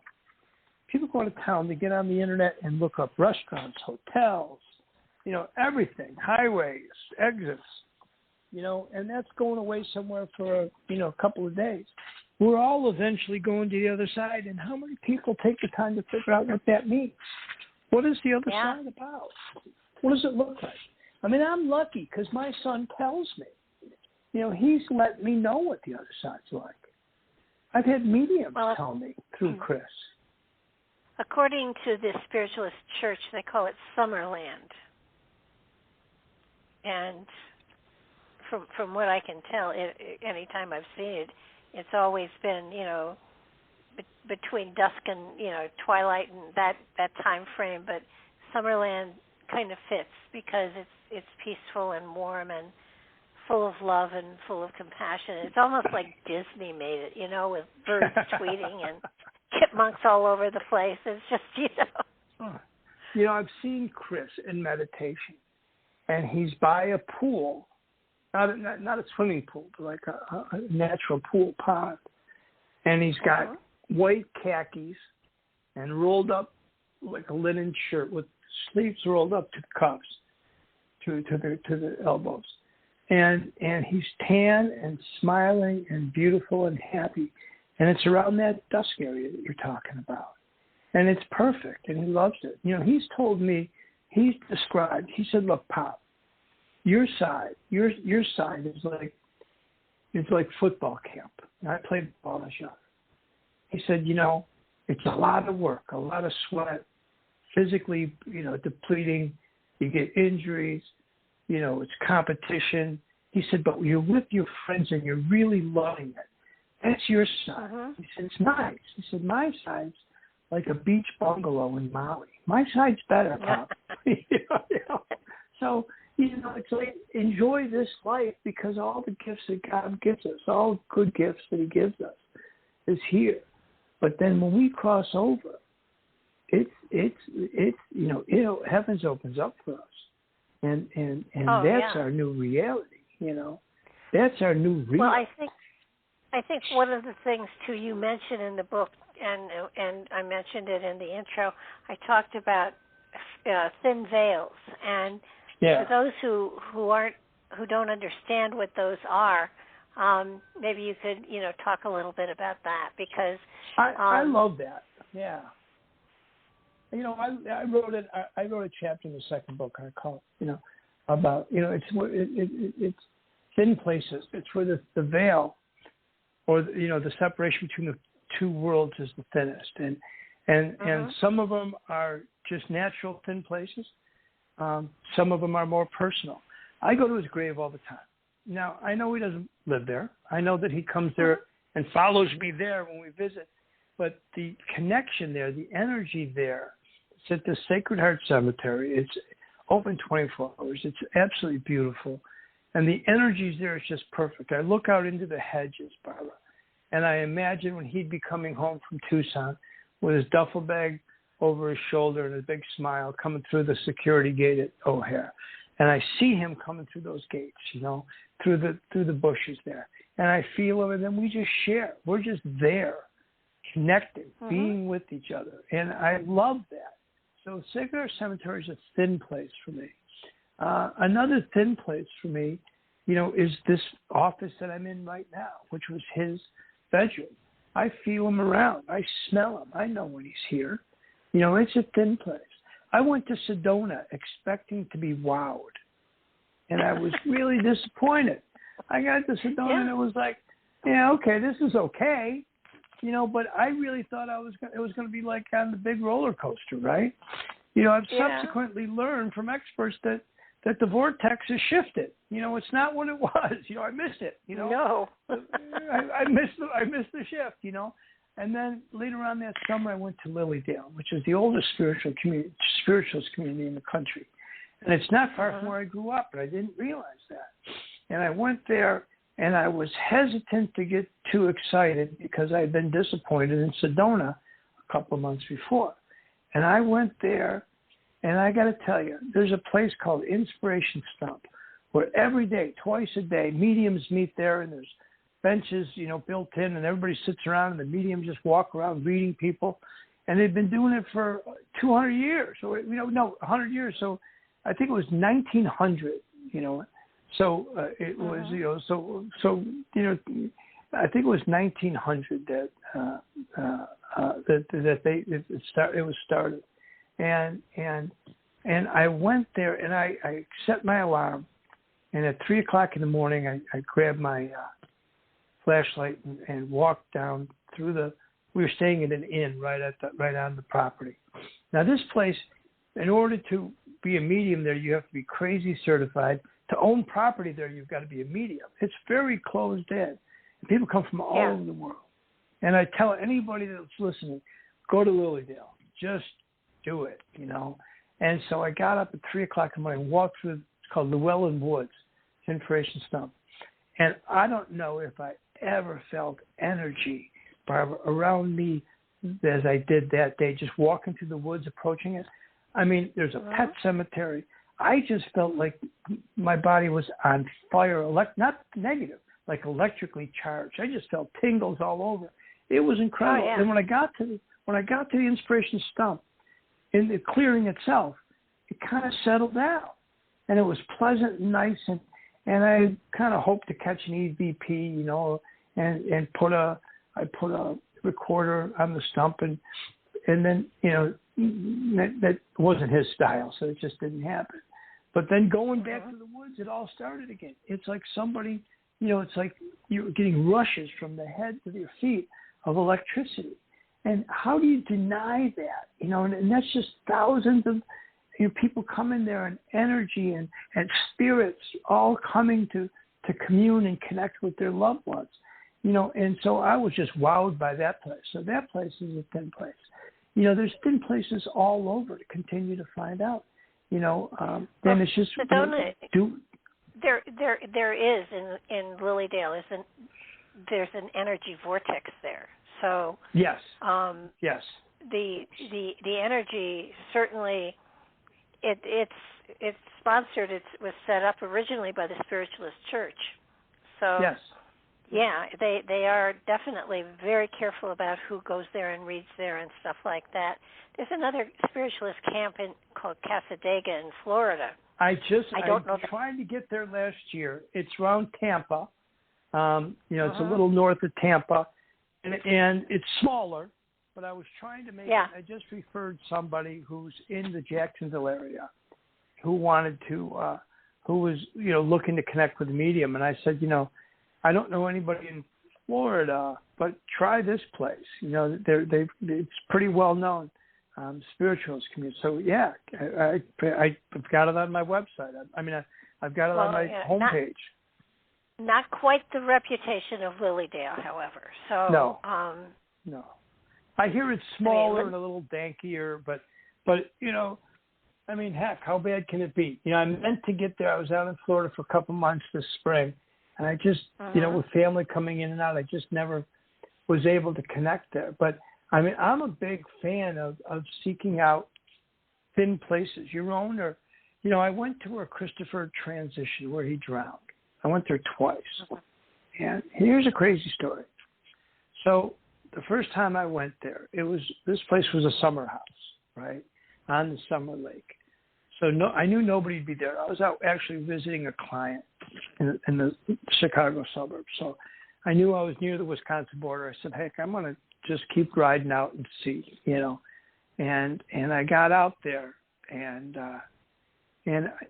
People go out of town to get on the internet and look up restaurants, hotels, you know, everything, highways, exits, you know, and that's going away somewhere for, you know, a couple of days. We're all eventually going to the other side, and how many people take the time to figure out what that means? What is the other side about? What does it look like? I mean, I'm lucky because my son tells me. You know, he's let me know what the other side's like. I've had mediums tell me through Chris. According to the spiritualist church, they call it Summerland. And from what I can tell, anytime I've seen it, it's always been, you know, between dusk and, you know, twilight and that time frame. But Summerland kind of fits because it's peaceful and warm and full of love and full of compassion. It's almost like Disney made it, you know, with birds tweeting and chipmunks all over the place. It's just, you know. You know, I've seen Chris in meditation, and he's by a pool, not a swimming pool, but like a natural pool pond. And he's got white khakis and rolled up like a linen shirt with sleeves rolled up to the cuffs, to the elbows. And he's tan and smiling and beautiful and happy. And it's around that dusk area that you're talking about. And it's perfect, and he loves it. You know, he's told me, he's described, he said, look, Pop, your side is like football camp. And I played ball as young. He said, you know, it's a lot of work, a lot of sweat, physically, you know, depleting. You get injuries. You know, it's competition. He said, but you're with your friends and you're really loving it. That's your side. He said, it's nice. He said, my side's like a beach bungalow in Maui. My side's better, Pop. you know? So, you know, it's like, enjoy this life because all the gifts that God gives us, all good gifts that he gives us is here. But then when we cross over, it's you know, heavens opens up for us. And that's our new reality, you know. That's our new reality. Well, I think one of the things too you mentioned in the book, and I mentioned it in the intro. I talked about thin veils, and for those who don't understand what those are, maybe you could, you know, talk a little bit about that because I love that. Yeah. You know, I wrote it. I wrote a chapter in the second book. I call it, you know, about, you know, it's thin places. It's where the veil, or you know, the separation between the two worlds is the thinnest, and some of them are just natural thin places. Some of them are more personal. I go to his grave all the time. Now I know he doesn't live there. I know that he comes there and follows me there when we visit. But the connection there, the energy there, it's at the Sacred Heart Cemetery. It's open 24 hours. It's absolutely beautiful. And the energy there is just perfect. I look out into the hedges, Barbara, and I imagine when he'd be coming home from Tucson with his duffel bag over his shoulder and a big smile coming through the security gate at O'Hare. And I see him coming through those gates, you know, through the bushes there. And I feel him, and then we just share. We're just there. connecting, being with each other. And I love that. So Sacred Heart Cemetery is a thin place for me. Another thin place for me, is this office that I'm in right now, which was his bedroom. I feel him around. I smell him. I know when he's here. It's a thin place. I went to Sedona expecting to be wowed, and I was really disappointed. I got to Sedona and it was like, okay, this is okay, but I really thought it was going to be like on the big roller coaster, right? I've subsequently learned from experts that the vortex has shifted. It's not what it was. I missed it. No. I missed the shift. And then later on that summer, I went to Lilydale, which is the oldest spiritualist community in the country, and it's not far from where I grew up, but I didn't realize that. And I went there, and I was hesitant to get too excited because I had been disappointed in Sedona a couple of months before. And I went there, and I got to tell you, there's a place called Inspiration Stump where every day, twice a day, mediums meet there, and there's benches, built in, and everybody sits around, and the mediums just walk around reading people. And they've been doing it for 200 years, or 100 years. So I think it was 1900, So it was, I think it was 1900 that it was started, and I went there and I set my alarm, and at 3:00 in the morning I grabbed my flashlight and walked down through we were staying in an inn right on the property. Now this place, in order to be a medium there, you have to be crazy certified. To own property there, you've got to be a medium. It's very closed in. People come from all over the world. And I tell anybody that's listening, go to Lilydale. Just do it, And so I got up at 3:00 in the morning, walked through, it's called Llewellyn Woods, Inspiration Stump. And I don't know if I ever felt energy, Barbara, around me as I did that day, just walking through the woods, approaching it. I mean, there's a pet cemetery. I just felt like my body was on fire, not negative, like electrically charged. I just felt tingles all over. It was incredible. And when I got to the Inspiration Stump, in the clearing itself, it kind of settled down, and it was pleasant and nice, and I kind of hoped to catch an EVP, and I put a recorder on the stump, and then that wasn't his style, so it just didn't happen. But then going back to the woods, it all started again. It's like somebody, it's like you're getting rushes from the head to your feet of electricity. And how do you deny that? And that's just thousands of people coming there, and energy and spirits all coming to commune and connect with their loved ones. And so I was just wowed by that place. So that place is a thin place. There's thin places all over to continue to find out. Then it's just there is in Lilydale there's an energy vortex there. So yes, the energy certainly it's sponsored. It was set up originally by the Spiritualist Church. So yes. Yeah, they are definitely very careful about who goes there and reads there and stuff like that. There's another spiritualist camp called Casadega in Florida. I'm trying to get there last year. It's around Tampa. It's a little north of Tampa, and it's smaller. But I was trying to make it. I just referred somebody who's in the Jacksonville area, who wanted to, who was looking to connect with the medium, and I said, I don't know anybody in Florida, but try this place. It's pretty well known, spiritualist community. So I've got it on my website. I've got it on my homepage. Not quite the reputation of Lilydale, however. So no. I hear it's smaller and a little dankier, but heck, how bad can it be? I meant to get there. I was out in Florida for a couple months this spring. And I just, with family coming in and out, I just never was able to connect there. But, I'm a big fan of seeking out thin places, your own. Or, I went to where Christopher transitioned, where he drowned. I went there twice. And here's a crazy story. So the first time I went there, this place was a summer house, right, on the summer lake. So I knew nobody'd be there. I was out actually visiting a client in the Chicago suburbs. So I knew I was near the Wisconsin border. I said, heck, I'm going to just keep riding out and see, And I got out there, and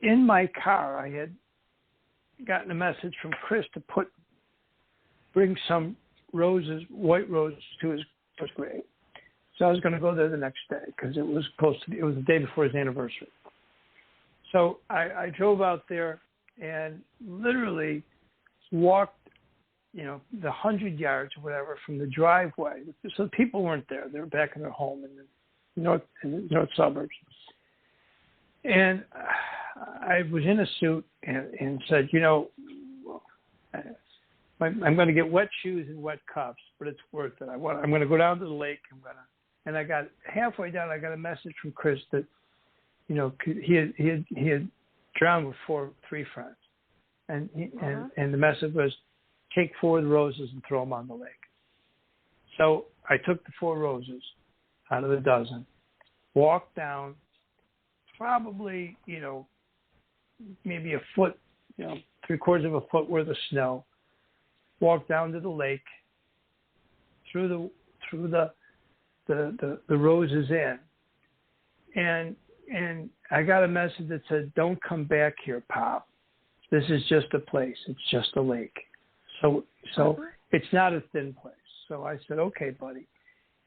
in my car, I had gotten a message from Chris to bring some roses, white roses, to his first grade. So I was going to go there the next day because it was the day before his anniversary. So I drove out there and literally walked, the 100 yards or whatever from the driveway. So the people weren't there. They were back in their home in the north suburbs. And I was in a suit and said, I'm going to get wet shoes and wet cuffs, but it's worth it. I'm going to go down to the lake. And I got halfway down. I got a message from Chris that, he had drowned with three friends, and the message was, take 4 of the roses and throw them on the lake. So I took the 4 roses out of the dozen, walked down, probably maybe a foot, 3/4 of a foot worth of snow. Walked down to the lake, threw the roses in, and I got a message that said, "Don't come back here, Pop. This is just a place. It's just a lake. So it's not a thin place." So I said, "Okay, buddy,"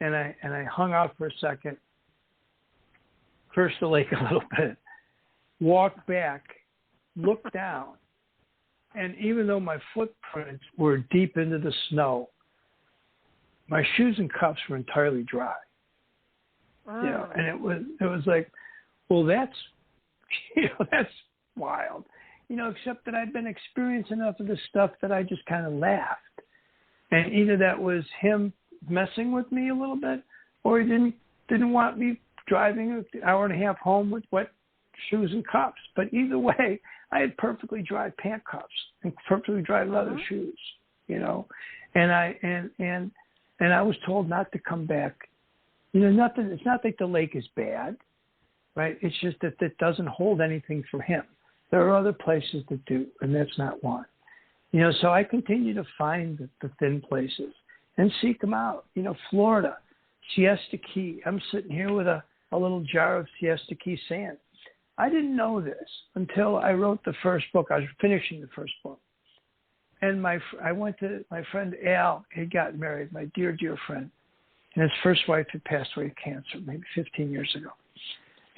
and I hung out for a second, cursed the lake a little bit, walked back, looked down, and even though my footprints were deep into the snow, my shoes and cuffs were entirely dry. Oh. And it was like, well, that's wild, except that I'd been experiencing enough of this stuff that I just kind of laughed. And either that was him messing with me a little bit, or he didn't want me driving an hour and a half home with wet shoes and cuffs. But either way, I had perfectly dry pant cuffs and perfectly dry leather shoes, and I was told not to come back. Nothing. It's not that the lake is bad, right? It's just that it doesn't hold anything for him. There are other places that do, and that's not one. So I continue to find the thin places and seek them out. Florida, Siesta Key. I'm sitting here with a little jar of Siesta Key sand. I didn't know this until I wrote the first book. I was finishing the first book. And I went to my friend Al. He got married, my dear, dear friend. And his first wife had passed away of cancer maybe 15 years ago.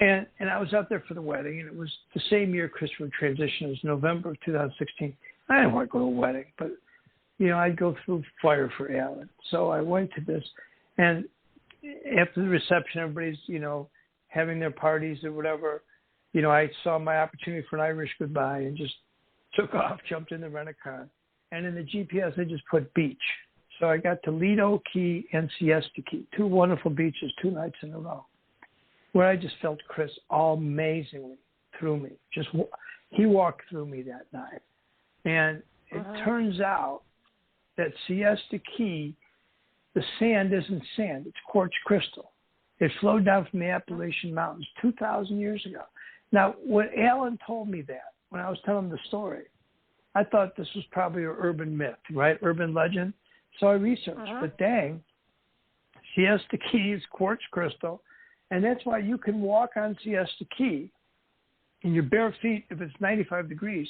And I was out there for the wedding, and it was the same year Christopher transitioned. It was November of 2016. I didn't want to go to a wedding, but, I'd go through fire for Al. So I went to this. And after the reception, everybody's, having their parties or whatever. I saw my opportunity for an Irish goodbye and just took off, jumped in the rent-a-car. And in the GPS, I just put beach. So I got to Lido Key and Siesta Key, 2 wonderful beaches, 2 nights in a row, where I just felt Chris amazingly through me. He walked through me that night. And it turns out that Siesta Key, the sand isn't sand, it's quartz crystal. It flowed down from the Appalachian Mountains 2,000 years ago. Now, when Alan told me that, when I was telling him the story, I thought this was probably an urban myth, right? Urban legend. So I researched, but dang, Siesta Key is quartz crystal, and that's why you can walk on Siesta Key in your bare feet if it's 95 degrees,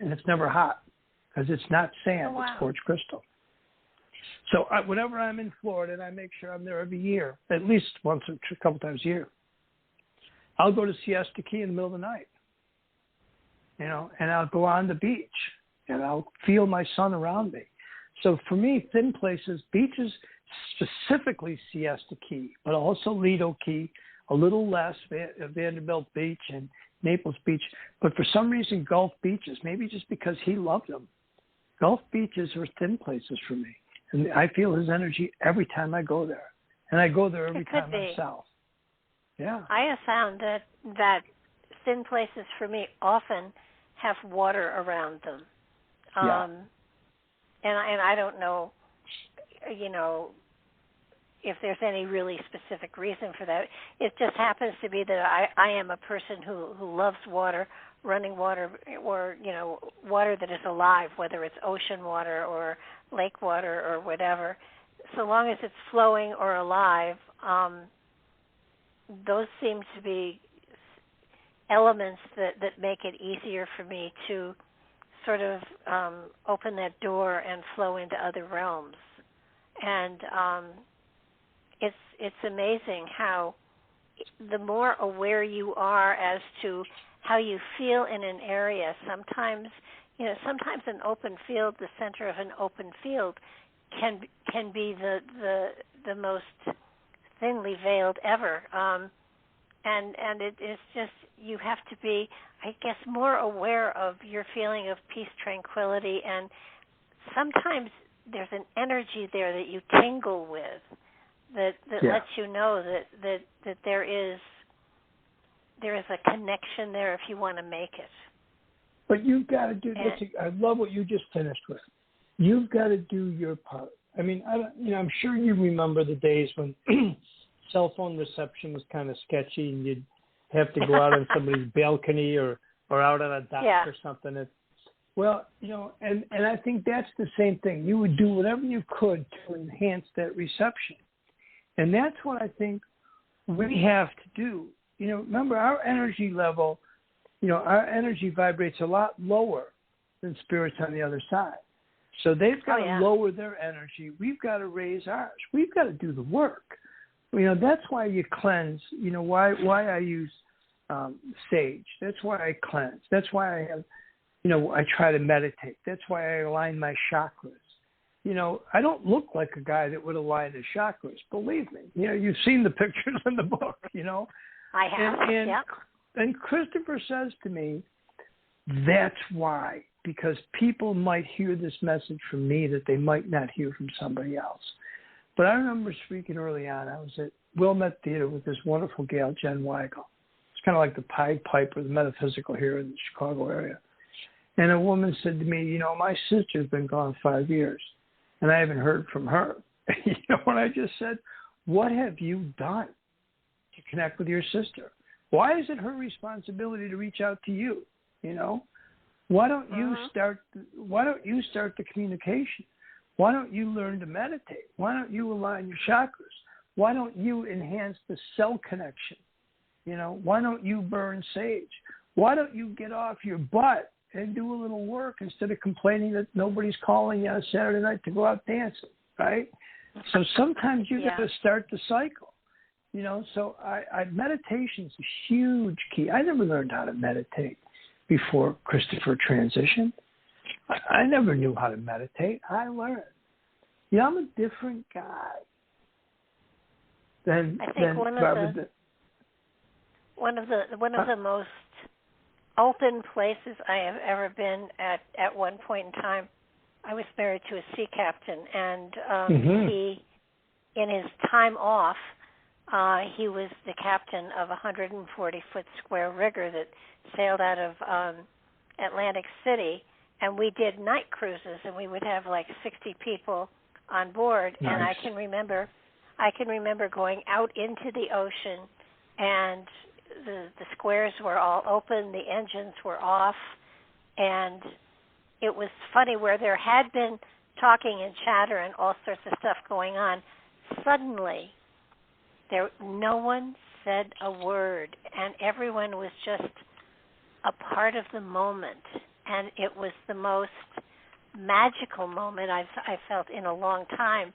and it's never hot because it's not sand, it's quartz crystal. So whenever I'm in Florida, and I make sure I'm there every year, at least once or a couple times a year, I'll go to Siesta Key in the middle of the night, and I'll go on the beach, and I'll feel my sun around me. So for me, thin places, beaches, specifically Siesta Key, but also Lido Key, a little less, Vanderbilt Beach and Naples Beach. But for some reason, Gulf beaches, maybe just because he loved them, Gulf beaches are thin places for me. And I feel his energy every time I go there. And I go there every time I'm south. Yeah. I have found that thin places for me often have water around them. And I don't know, if there's any really specific reason for that. It just happens to be that I am a person who loves water, running water, or water that is alive, whether it's ocean water or lake water or whatever. So long as it's flowing or alive, those seem to be elements that make it easier for me to sort of open that door and flow into other realms. And it's amazing how the more aware you are as to how you feel in an area, sometimes an open field, the center of an open field, can be the most thinly veiled ever. And it is just, you have to be, I guess, more aware of your feeling of peace, tranquility, and sometimes there's an energy there that you tingle with that lets you know that there is a connection there if you want to make it. But you've got to do this. I love what you just finished with. You've got to do your part. I mean, I'm sure you remember the days when cell phone reception was kind of sketchy, and you'd have to go out on somebody's balcony or out on a dock or something. And I think that's the same thing. You would do whatever you could to enhance that reception. And that's what I think we have to do. Remember, our energy level, our energy vibrates a lot lower than spirits on the other side. So they've got to lower their energy. We've got to raise ours. We've got to do the work. That's why you cleanse. Why I use sage. That's why I cleanse. That's why I have, I try to meditate. That's why I align my chakras. I don't look like a guy that would align his chakras. Believe me. You've seen the pictures in the book. I have. And Christopher says to me, that's why, because people might hear this message from me that they might not hear from somebody else. But I remember speaking early on. I was at Wilmette Theater with this wonderful gal, Jen Weigel. It's kind of like the Pied Piper, the metaphysical here in the Chicago area. And a woman said to me, my sister's been gone 5 years, and I haven't heard from her. What I just said? What have you done to connect with your sister? Why is it her responsibility to reach out to you? Why don't you start the communication? Why don't you learn to meditate? Why don't you align your chakras? Why don't you enhance the cell connection? Why don't you burn sage? Why don't you get off your butt and do a little work instead of complaining that nobody's calling you on a Saturday night to go out dancing, right? So sometimes you got to start the cycle. So meditation's a huge key. I never learned how to meditate before Christopher transitioned. I never knew how to meditate. I learned. I'm a different guy than one of the most open places I have ever been at one point in time. I was married to a sea captain, and he, in his time off, he was the captain of a 140-foot square rigger that sailed out of Atlantic City, and we did night cruises, and we would have like 60 people on board. Nice. And I can remember going out into the ocean, and the squares were all open, the engines were off, and it was funny where there had been talking and chatter and all sorts of stuff going on. Suddenly, no one said a word, and everyone was just a part of the moment, and it was the most magical moment I felt in a long time.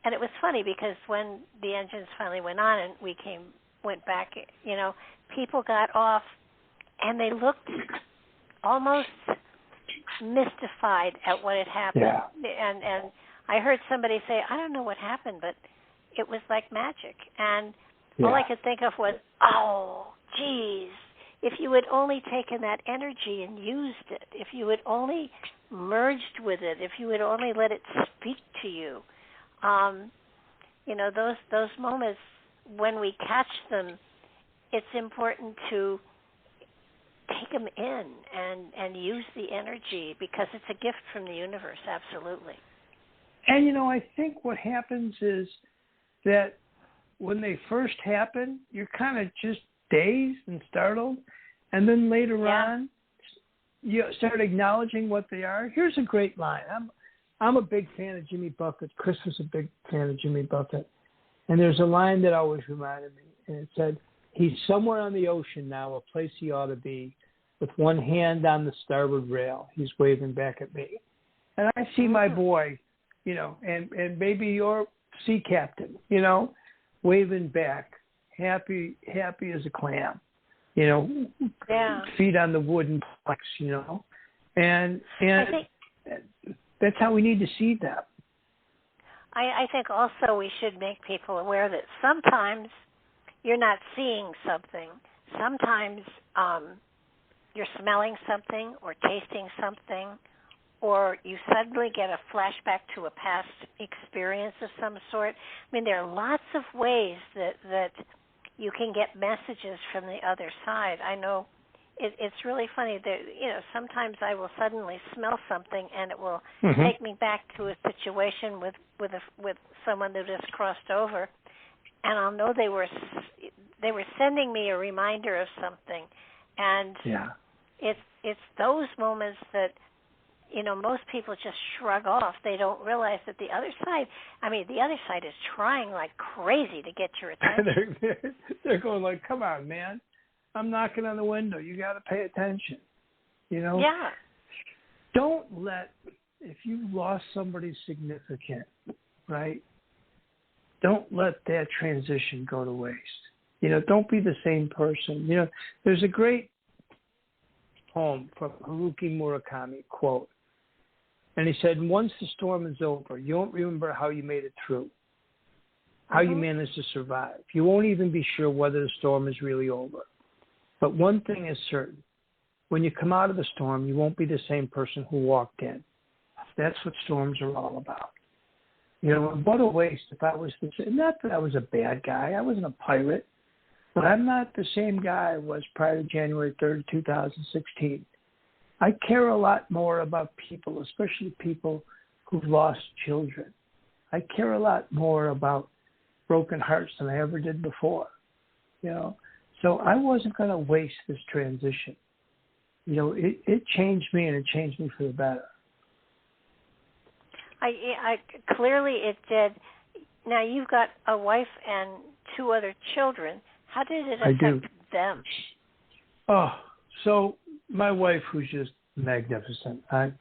And it was funny because when the engines finally went on and we went back, people got off, and they looked almost mystified at what had happened. Yeah. And I heard somebody say, I don't know what happened, but it was like magic. And all I could think of was, oh, geez, if you had only taken that energy and used it, if you had only merged with it, if you had only let it speak to you, those moments, when we catch them, it's important to take them in and use the energy, because it's a gift from the universe, absolutely. And, I think what happens is that when they first happen, you're kind of just dazed and startled. And then later on, you start acknowledging what they are. Here's a great line. I'm a big fan of Jimmy Buffett. Chris was a big fan of Jimmy Buffett. And there's a line that always reminded me. And it said, he's somewhere on the ocean now, a place he ought to be, with one hand on the starboard rail. He's waving back at me. And I see my boy, and maybe your sea captain, waving back, happy as a clam, feet on the wooden planks, and that's how we need to see them. I think also we should make people aware that sometimes you're not seeing something. Sometimes you're smelling something or tasting something, or you suddenly get a flashback to a past experience of some sort. I mean, there are lots of ways that you can get messages from the other side. I know it's really funny that, sometimes I will suddenly smell something and it will take me back to a situation with someone that just crossed over, and I'll know they were sending me a reminder of something. And it's those moments that most people just shrug off. They don't realize that the other side is trying like crazy to get your attention. They're going like, come on, man. I'm knocking on the window. You got to pay attention. Yeah. Don't if you lost somebody significant, right? Don't let that transition go to waste. Don't be the same person. There's a great poem from Haruki Murakami quote. And he said, once the storm is over, you won't remember how you made it through, how you managed to survive. You won't even be sure whether the storm is really over. But one thing is certain. When you come out of the storm, you won't be the same person who walked in. That's what storms are all about. What a waste if I was the same. Not that I was a bad guy. I wasn't a pirate. But I'm not the same guy I was prior to January 3rd, 2016. I care a lot more about people, especially people who've lost children. I care a lot more about broken hearts than I ever did before. So I wasn't going to waste this transition. It changed me, and it changed me for the better. I clearly it did. Now you've got a wife and 2 other children. How did it affect them? Oh, so my wife, who's just magnificent. I've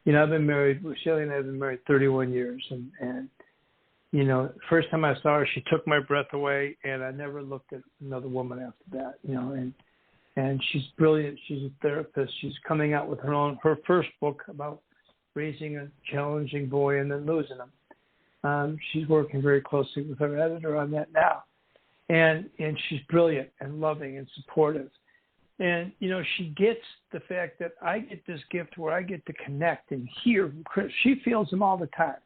been married. Shelley and I have been married 31 years, and first time I saw her, she took my breath away, and I never looked at another woman after that. And she's brilliant. She's a therapist. She's coming out with her first book about raising a challenging boy and then losing him. She's working very closely with her editor on that now. And she's brilliant and loving and supportive. And, she gets the fact that I get this gift where I get to connect and hear from Chris. She feels him all the time.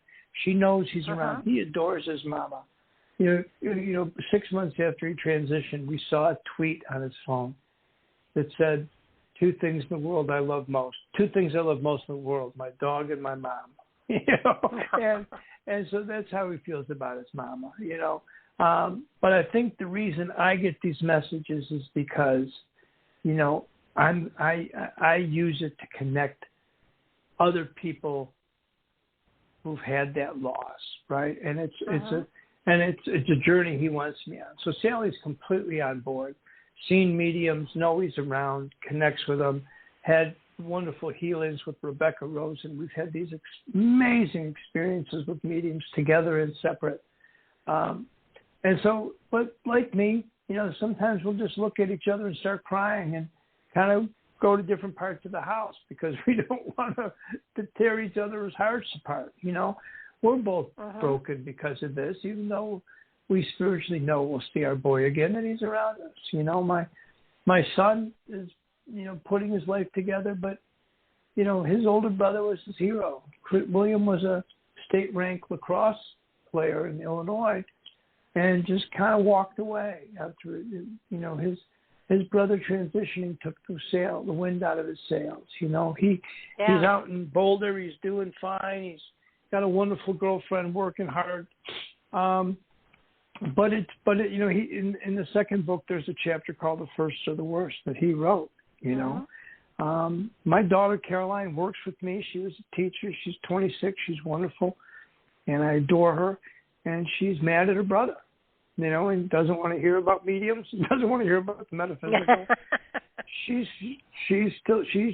She knows he's around. He adores his mama. 6 months after he transitioned, we saw a tweet on his phone that said, 2 things in the world I love most. 2 things I love most in the world, my dog and my mom. And so that's how he feels about his mama, But I think the reason I get these messages is because, I use it to connect other people who've had that loss, right? And it's a journey he wants me on. So Sally's completely on board. Seen mediums, know he's around, connects with them, had wonderful healings with Rebecca Rose, and we've had these amazing experiences with mediums together and separate. And so, but like me, sometimes we'll just look at each other and start crying and kind of go to different parts of the house because we don't want to tear each other's hearts apart. We're both broken because of this, even though we spiritually know we'll see our boy again and he's around us. My son is, putting his life together, but, his older brother was his hero. William was a state-ranked lacrosse player in Illinois and just kind of walked away after, his brother transitioning took the wind out of his sails. He's out in Boulder. He's doing fine. He's got a wonderful girlfriend working hard. but you know, he in the second book there's a chapter called The First or the Worst that he wrote. You know, my daughter Caroline works with me. She was a teacher. She's 26. She's wonderful, and I adore her. And she's mad at her brother, you know, and doesn't want to hear about mediums. Doesn't want to hear about the metaphysical. she's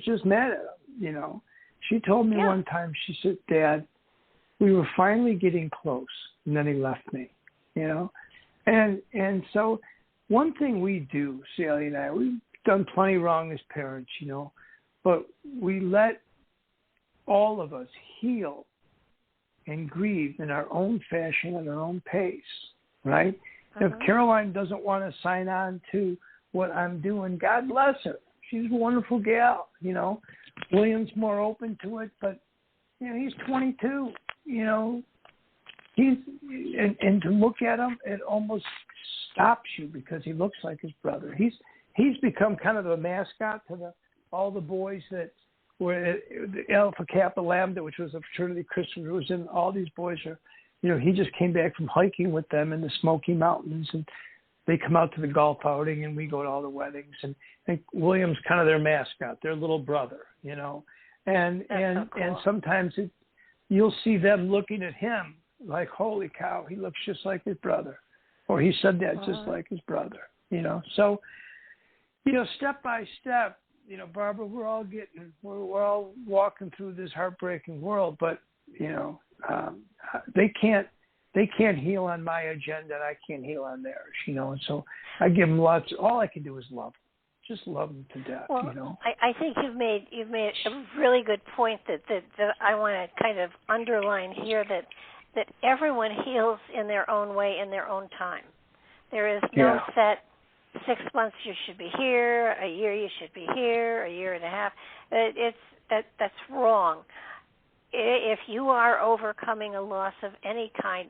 just mad at him, you know. She told me one time. She said, "Dad, we were finally getting close, and then he left me," you know. And so one thing we do, Sally and I, we've done plenty wrong as parents, you know, but we let all of us heal and grieve in our own fashion at our own pace, right? If Caroline doesn't want to sign on to what I'm doing, God bless her. She's a wonderful gal, you know. William's more open to it, but, you know, he's 22, you know. And to look at him, it almost stops you because he looks like his brother. He's become kind of a mascot to all the boys that were the Alpha Kappa Lambda, which was a fraternity Christopher was in. All these boys are, you know, he just came back from hiking with them in the Smoky Mountains, and they come out to the golf outing, and we go to all the weddings. And William's kind of their mascot, their little brother, you know. And so cool. And sometimes you'll see them looking at him like, holy cow, he looks just like his brother, or he said that just like his brother, you know. So, you know, step by step, you know, Barbara, we're all walking through this heartbreaking world, but you know, they can't heal on my agenda, and I can't heal on theirs, you know. And so I give them lots. All I can do is love them, just love them to death, well, you know. I think you've made a really good point that I want to kind of underline here, that everyone heals in their own way, in their own time. There is no set 6 months you should be here, a year you should be here, a year and a half. That's wrong. If you are overcoming a loss of any kind,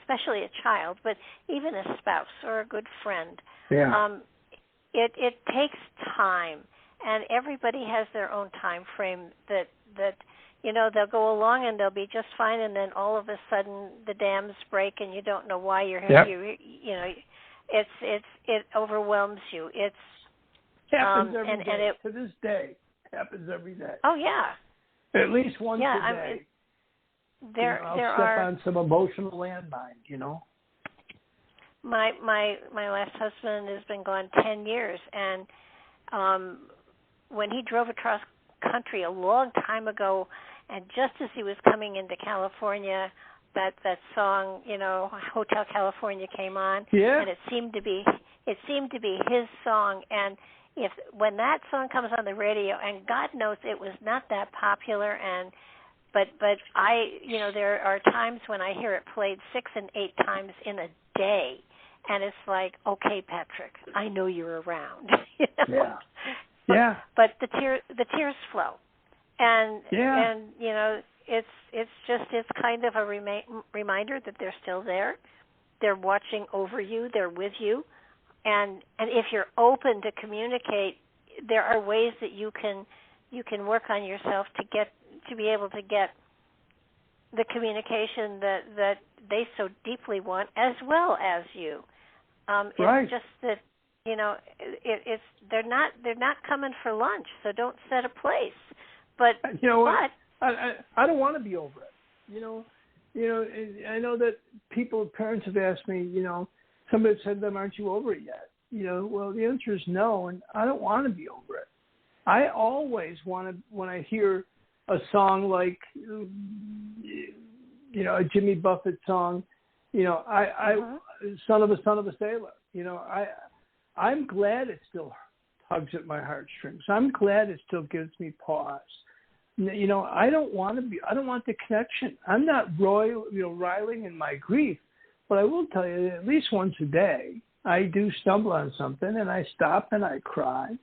especially a child, but even a spouse or a good friend, it takes time, and everybody has their own time frame that you know, they'll go along and they'll be just fine, and then all of a sudden the dams break and you don't know why you're here. You know, it overwhelms you. It happens every day. To this day, happens every day. Oh yeah. At least once a day. I mean, I'll step on some emotional landmines, you know. My last husband has been gone 10 years, and when he drove across country a long time ago, and just as he was coming into California, that song, you know, Hotel California came on, and it seemed to be his song. And when that song comes on the radio, and God knows it was not that popular, but I, you know, there are times when I hear it played 6 and 8 times in a day, and it's like, okay, Patrick, I know you're around. You know? But the tears flow, and you know, it's kind of a reminder that they're still there. They're watching over you. They're with you, and if you're open to communicate, there are ways that you can work on yourself to be able to get the communication that they so deeply want, as well as you. It's just that, you know, they're not coming for lunch, so don't set a place. But you know what? I don't want to be over it. You know, I know that parents have asked me. You know, somebody said to them, "Aren't you over it yet?" You know, well, the answer is no, and I don't want to be over it. I always want to, when I hear a song like, you know, a Jimmy Buffett song, you know, son of a sailor. You know, I'm glad it still tugs at my heartstrings. I'm glad it still gives me pause. You know, I don't want the connection. I'm not riling in my grief, but I will tell you that at least once a day, I do stumble on something and I stop and I cry.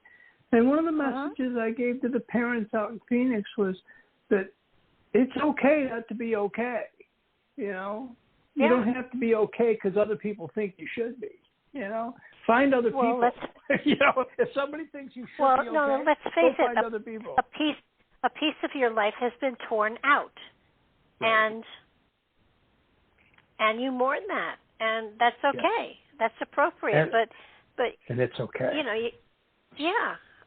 And one of the messages I gave to the parents out in Phoenix was that it's okay not to be okay. You know, you don't have to be okay because other people think you should be. You know, find other people. You know, if somebody thinks you should be okay, let's face find other people. A piece of your life has been torn out, and you mourn that, and that's okay. Yeah. That's appropriate. But and it's okay. You know,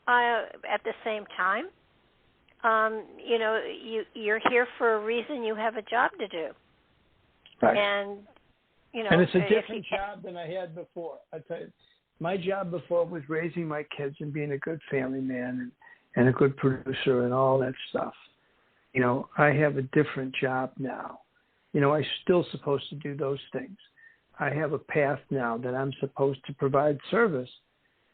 at the same time, you know, you're here for a reason. You have a job to do. Right. And you know, and it's a different job than I had before. I tell you, my job before was raising my kids and being a good family man and a good producer and all that stuff. You know, I have a different job now. You know, I'm still supposed to do those things. I have a path now that I'm supposed to provide service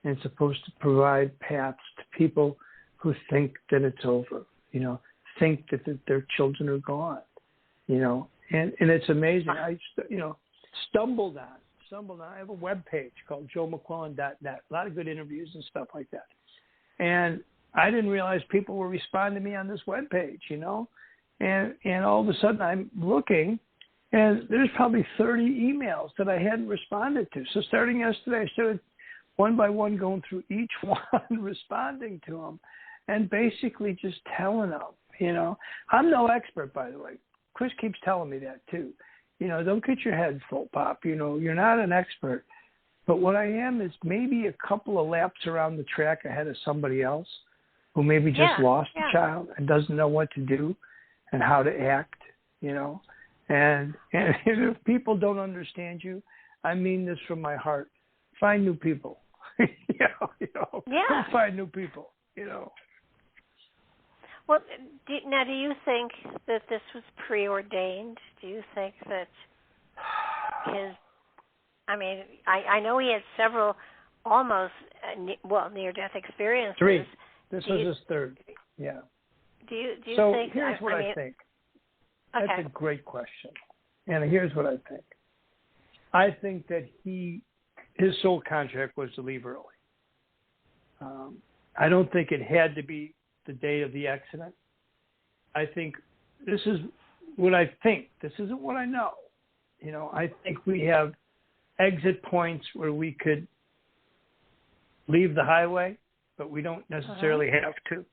and supposed to provide paths to people who think that it's over, you know, think that their children are gone, you know, and it's amazing. I, you know, stumbled on. I have a web page called joemcquillen.net, a lot of good interviews and stuff like that. And I didn't realize people were responding to me on this web page, you know, and all of a sudden I'm looking and there's probably 30 emails that I hadn't responded to. So starting yesterday, I started one by one going through each one, responding to them and basically just telling them, you know, I'm no expert, by the way. Chris keeps telling me that too. You know, don't get your head full, Pop. You know, you're not an expert. But what I am is maybe a couple of laps around the track ahead of somebody else who maybe just lost a child and doesn't know what to do and how to act, you know. And if people don't understand you, I mean this from my heart. Find new people. Find new people, you know. Well, now, do you think that this was preordained? Do you think that I mean, I know he had several almost, near-death experiences. 3. This was his 3rd, yeah. Do you so think... here's what I think. Okay. That's a great question. And here's what I think. I think that his sole contract was to leave early. I don't think it had to be the day of the accident. I think this is what I think. This isn't what I know. You know, I think we have exit points where we could leave the highway, but we don't necessarily have to.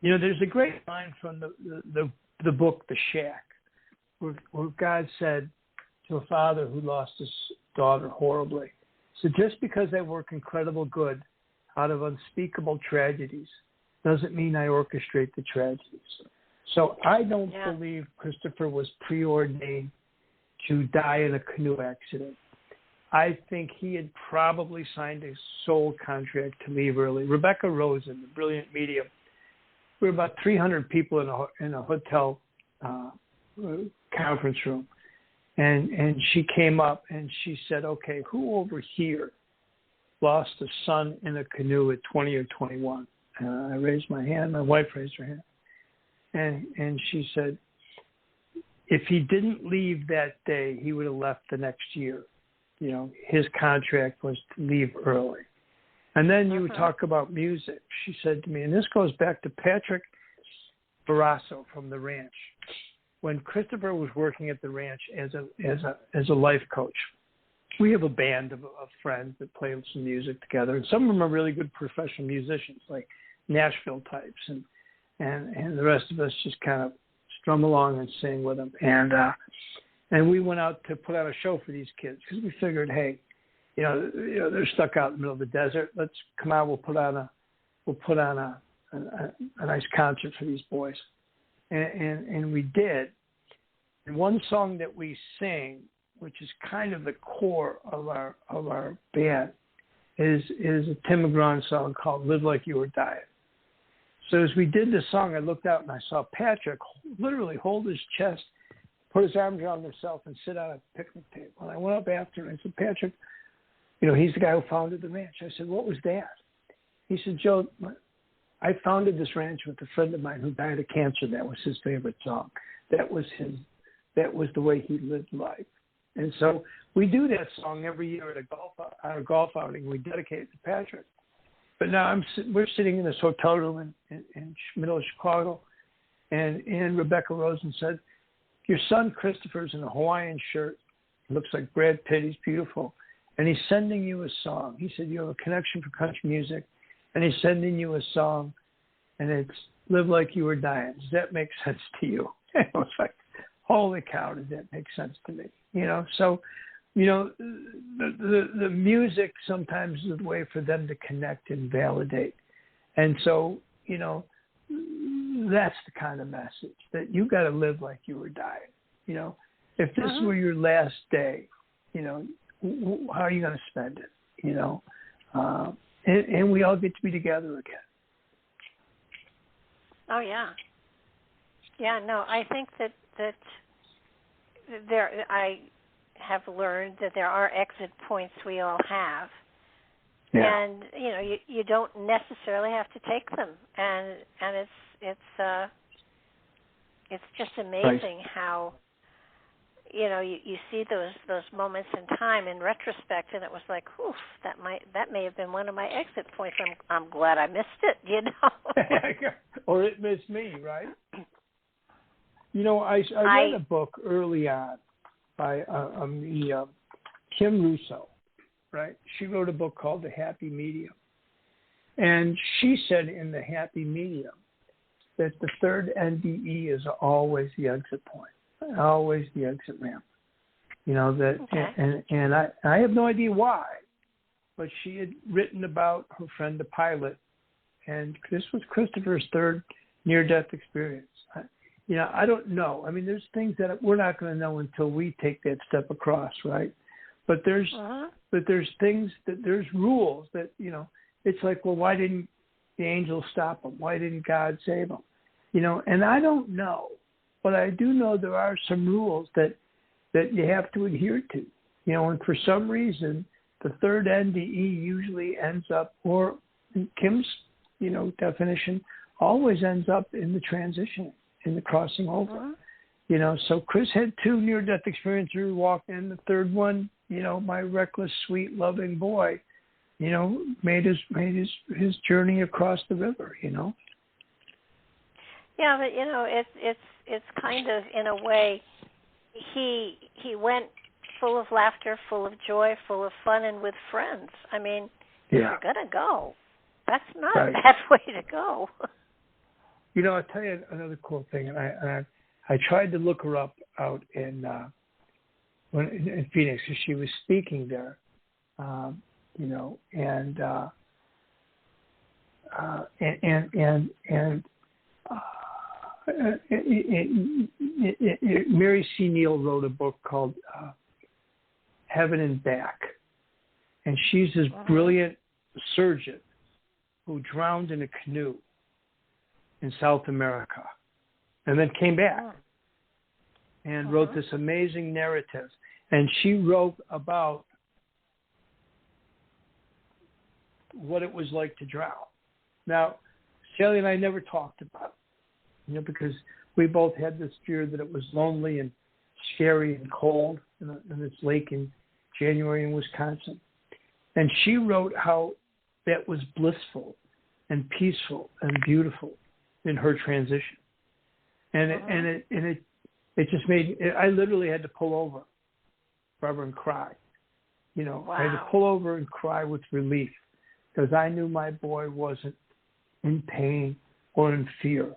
You know, there's a great line from the book, The Shack, where God said to a father who lost his daughter horribly, so just because I work incredible good out of unspeakable tragedies doesn't mean I orchestrate the tragedies. So I don't believe Christopher was preordained to die in a canoe accident. I think he had probably signed a sole contract to leave early. Rebecca Rosen, the brilliant medium, we were about 300 people in a hotel conference room. And she came up and she said, okay, who over here lost a son in a canoe at 20 or 21? I raised my hand. My wife raised her hand. And she said, if he didn't leave that day, he would have left the next year. You know, his contract was to leave early. And then you would talk about music. She said to me, and this goes back to Patrick Barrasso from the ranch. When Christopher was working at the ranch as a life coach, we have a band of friends that play some music together, and some of them are really good professional musicians, like Nashville types, and the rest of us just kind of strum along and sing with them. And we went out to put on a show for these kids because we figured, hey, you know, they're stuck out in the middle of the desert. Let's come out. We'll put on a nice concert for these boys, and we did. And one song that we sing, which is kind of the core of our band, is a Tim McGraw song called "Live Like You Were Dying." So as we did this song, I looked out and I saw Patrick literally hold his chest, put his arms around himself, and sit on a picnic table. And I went up after and I said, Patrick, you know, he's the guy who founded the ranch. I said, what was that? He said, Joe, I founded this ranch with a friend of mine who died of cancer. That was his favorite song. That was the way he lived life. And so we do that song every year at a golf outing. We dedicate it to Patrick. But now we're sitting in this hotel room in middle of Chicago, and Rebecca Rosen said, your son Christopher's in a Hawaiian shirt. He looks like Brad Pitt. He's beautiful. And he's sending you a song. He said, you have a connection for country music. And he's sending you a song, and it's Live Like You Were Dying. Does that make sense to you? And I was like, holy cow, does that make sense to me? So, the music sometimes is a way for them to connect and validate. And so, that's the kind of message that you got to live like you were dying. If this were your last day, how are you going to spend it? And we all get to be together again. Oh yeah. Yeah, no, I think that I have learned that there are exit points we all have. Yeah. And you don't necessarily have to take them. And it's just amazing how you see those moments in time in retrospect, and it was like, oof, that may have been one of my exit points. I'm glad I missed it, Or it missed me, right? I read a book early on by Kim Russo, right? She wrote a book called The Happy Medium. And she said in The Happy Medium that the third NDE is always the exit point, always the exit ramp. And I have no idea why, but she had written about her friend, the pilot, and this was Christopher's third near-death experience. I don't know. I mean, there's things that we're not going to know until we take that step across, right? But there's things that there's rules that, it's like, well, why didn't the angels stop him? Why didn't God save him? And I don't know, but I do know there are some rules that you have to adhere to, and for some reason, the third NDE usually ends up, or in Kim's, definition, always ends up in the transition, in the crossing over. So Chris had two near-death experiences, walked in. The third one, my reckless, sweet, loving boy, made his journey across the river. Yeah, but it's kind of, in a way, he went full of laughter, full of joy, full of fun, and with friends. I mean, if you're gonna go, that's not a bad way to go. I'll tell you another cool thing, and I tried to look her up out in Phoenix because she was speaking there, and Mary C. Neal wrote a book called Heaven and Back, and she's this brilliant surgeon who drowned in a canoe in South America and then came back and wrote this amazing narrative. And she wrote about what it was like to drown. Now, Sally and I never talked about it, because we both had this fear that it was lonely and scary and cold in this lake in January in Wisconsin. And she wrote how that was blissful and peaceful and beautiful in her transition. And it just made, I literally had to pull over, Barbara, and cry. I had to pull over and cry with relief because I knew my boy wasn't in pain or in fear,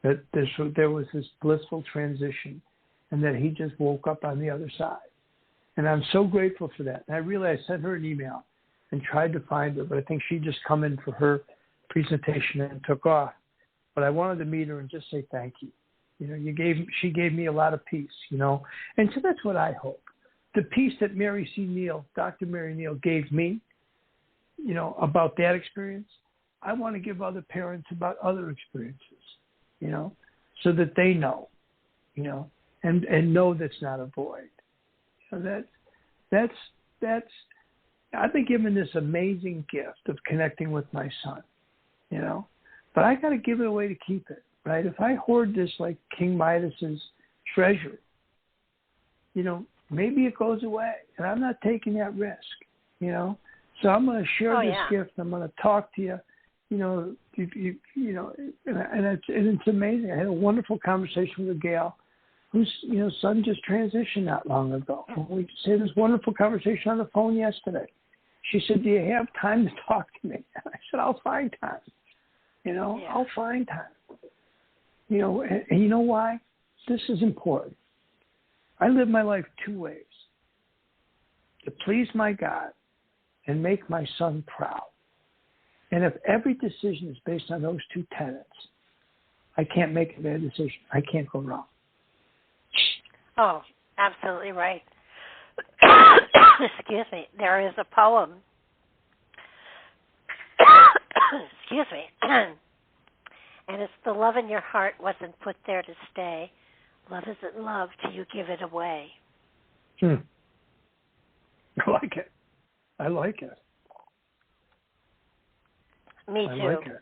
that there was this blissful transition and that he just woke up on the other side. And I'm so grateful for that. And I realized I sent her an email and tried to find her, but I think she just come in for her presentation and took off. But I wanted to meet her and just say thank you. She gave me a lot of peace, and so that's what I hope. The peace that Mary C. Neal, Dr. Mary Neal gave me, about that experience, I want to give other parents about other experiences, so that they know, and know that's not a void. That's I've been given this amazing gift of connecting with my son, but I got to give it away to keep it, right? If I hoard this like King Midas's treasure, maybe it goes away, and I'm not taking that risk, So I'm going to share this gift. I'm going to talk to you, and it's amazing. I had a wonderful conversation with a gal whose son just transitioned not long ago. We just had this wonderful conversation on the phone yesterday. She said, "Do you have time to talk to me?" I said, "I'll find time. I'll find time." And you know why? This is important. I live my life two ways: to please my God and make my son proud. And if every decision is based on those two tenets, I can't make a bad decision. I can't go wrong. Oh, absolutely right. Excuse me. There is a poem. Excuse me. And it's the love in your heart wasn't put there to stay. Love isn't love till you give it away. I like it. I like it. Me too. I like it.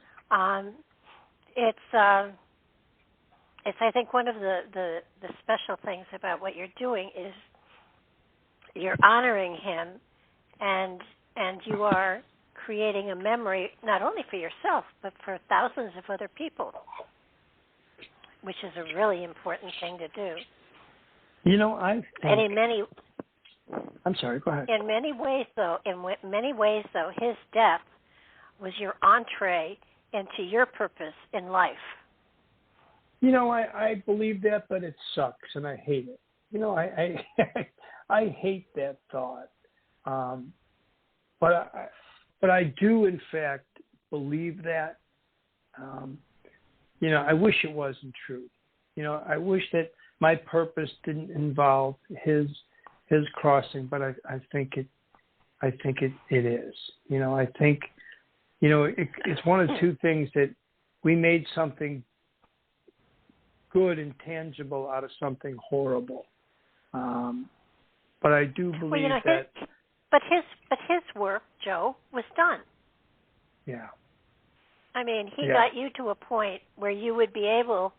It's I think one of the special things about what you're doing is you're honoring him, and you are creating a memory not only for yourself but for thousands of other people, which is a really important thing to do. You know, I'm sorry. Go ahead. In many ways, though, his death was your entree into your purpose in life. You know, I believe that, but it sucks, and I hate it. You know, I hate that thought. But I do, in fact, believe that. You know, I wish it wasn't true. You know, I wish that my purpose didn't involve his crossing, but I think it is. You know, I think, you know, it's one of two things, that we made something good and tangible out of something horrible. But I do believe that. But his work, Joe, was done. Yeah. I mean, he got you to a point where you would be able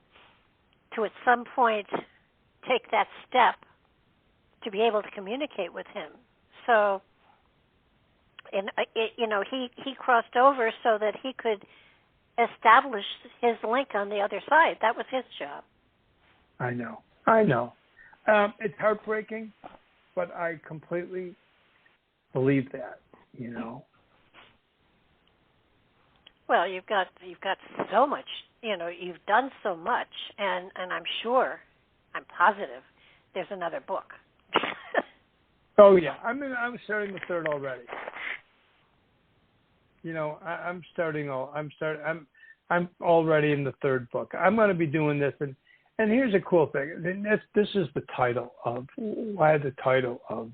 to, at some point, take that step to be able to communicate with him. So, you know, he crossed over so that he could establish his link on the other side. That was his job. I know. It's heartbreaking, but I completely believe that, you know. Well, you've got so much, you know, you've done so much, and I'm positive there's another book. Oh yeah, I'm starting the third already. You know, I'm already in the third book. I'm going to be doing this, and here's a cool thing. This is the title of why the title of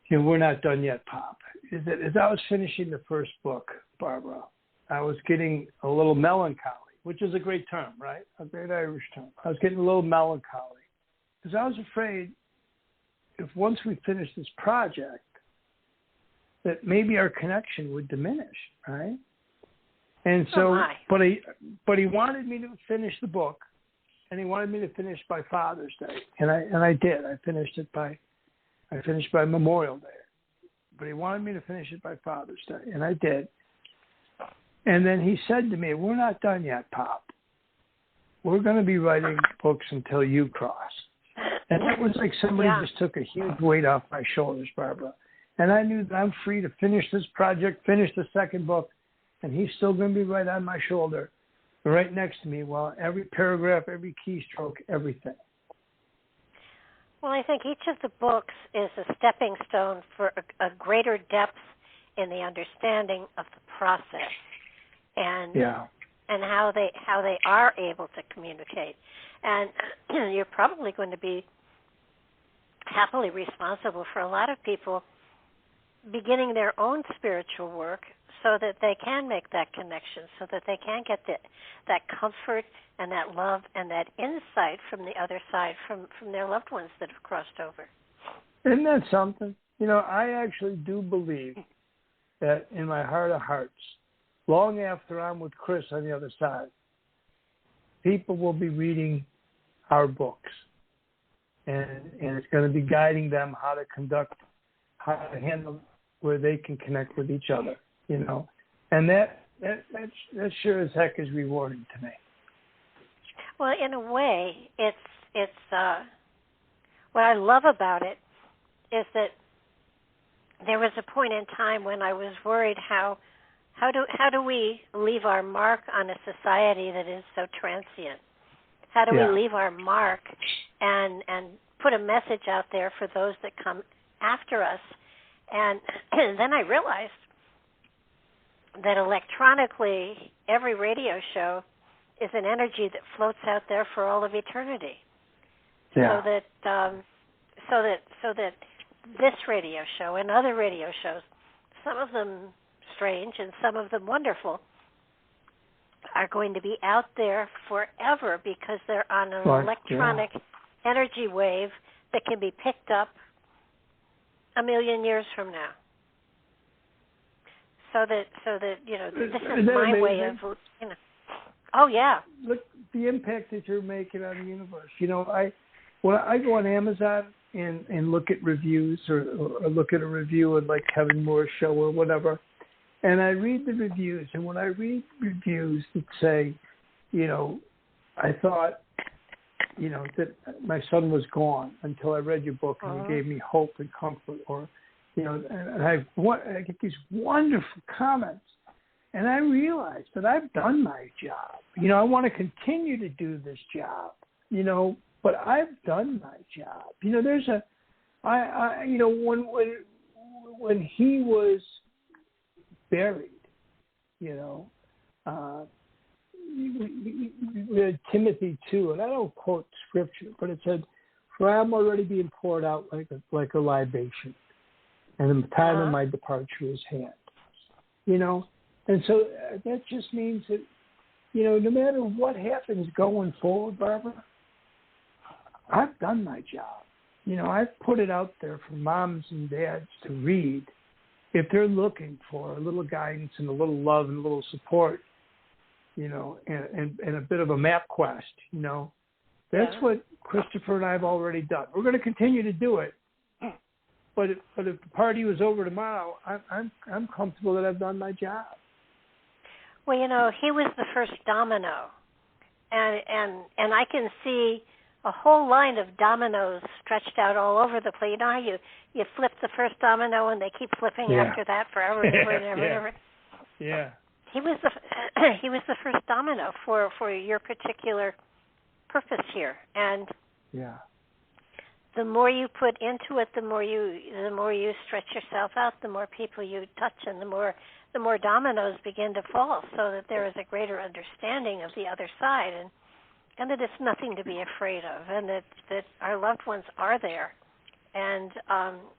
you know, We're Not Done Yet, Pop. Is that as I was finishing the first book, Barbara, I was getting a little melancholy, which is a great term, right? A great Irish term. I was getting a little melancholy because I was afraid if once we finished this project, that maybe our connection would diminish, right? And so, but he wanted me to finish the book, and he wanted me to finish by Father's Day, and I did. I finished by Memorial Day, but he wanted me to finish it by Father's Day, and I did. And then he said to me, "We're not done yet, Pop. We're going to be writing books until you cross." And that was like somebody just took a huge weight off my shoulders, Barbara. And I knew that I'm free to finish this project, finish the second book, and he's still going to be right on my shoulder, right next to me, while every paragraph, every keystroke, everything. Well, I think each of the books is a stepping stone for a greater depth in the understanding of the process and how they are able to communicate. And you're probably going to be happily responsible for a lot of people beginning their own spiritual work so that they can make that connection, so that they can get that comfort and that love and that insight from the other side, from their loved ones that have crossed over. Isn't that something? You know, I actually do believe that in my heart of hearts, long after I'm with Chris on the other side, people will be reading our books. And it's going to be guiding them how to handle where they can connect with each other, you know. And that sure as heck is rewarding to me. Well, in a way, it's what I love about it is that there was a point in time when I was worried how do we leave our mark on a society that is so transient? How do we leave our mark and put a message out there for those that come after us? And then I realized that electronically, every radio show is an energy that floats out there for all of eternity. Yeah. So that this radio show and other radio shows, some of them strange and some of them wonderful, are going to be out there forever because they're on an electronic energy wave that can be picked up a million years from now. So that this is my way of, Oh yeah. Look, the impact that you're making on the universe. When I go on Amazon and look at reviews or look at a review of like Kevin Moore's show or whatever, and I read the reviews, and when I read reviews that say, I thought, that my son was gone until I read your book and you gave me hope and comfort, or, and I get these wonderful comments, and I realize that I've done my job. I want to continue to do this job, but I've done my job. When he was buried, we had Timothy 2, and I don't quote scripture, but it said, "For I am already being poured out like a libation, and the time of my departure is hand." And so that just means that, no matter what happens going forward, Barbara, I've done my job. I've put it out there for moms and dads to read if they're looking for a little guidance and a little love and a little support, and a bit of a map quest, That's what Christopher and I have already done. We're going to continue to do it. But if the party was over tomorrow, I'm comfortable that I've done my job. Well, he was the first domino, and I can see a whole line of dominoes stretched out all over the place. You know how you flip the first domino and they keep flipping after that forever and ever and ever and ever. Yeah. He was the first domino for your particular purpose here, and the more you put into it, the more you stretch yourself out, the more people you touch, and the more dominoes begin to fall, so that there is a greater understanding of the other side, and that it's nothing to be afraid of, and that our loved ones are there. And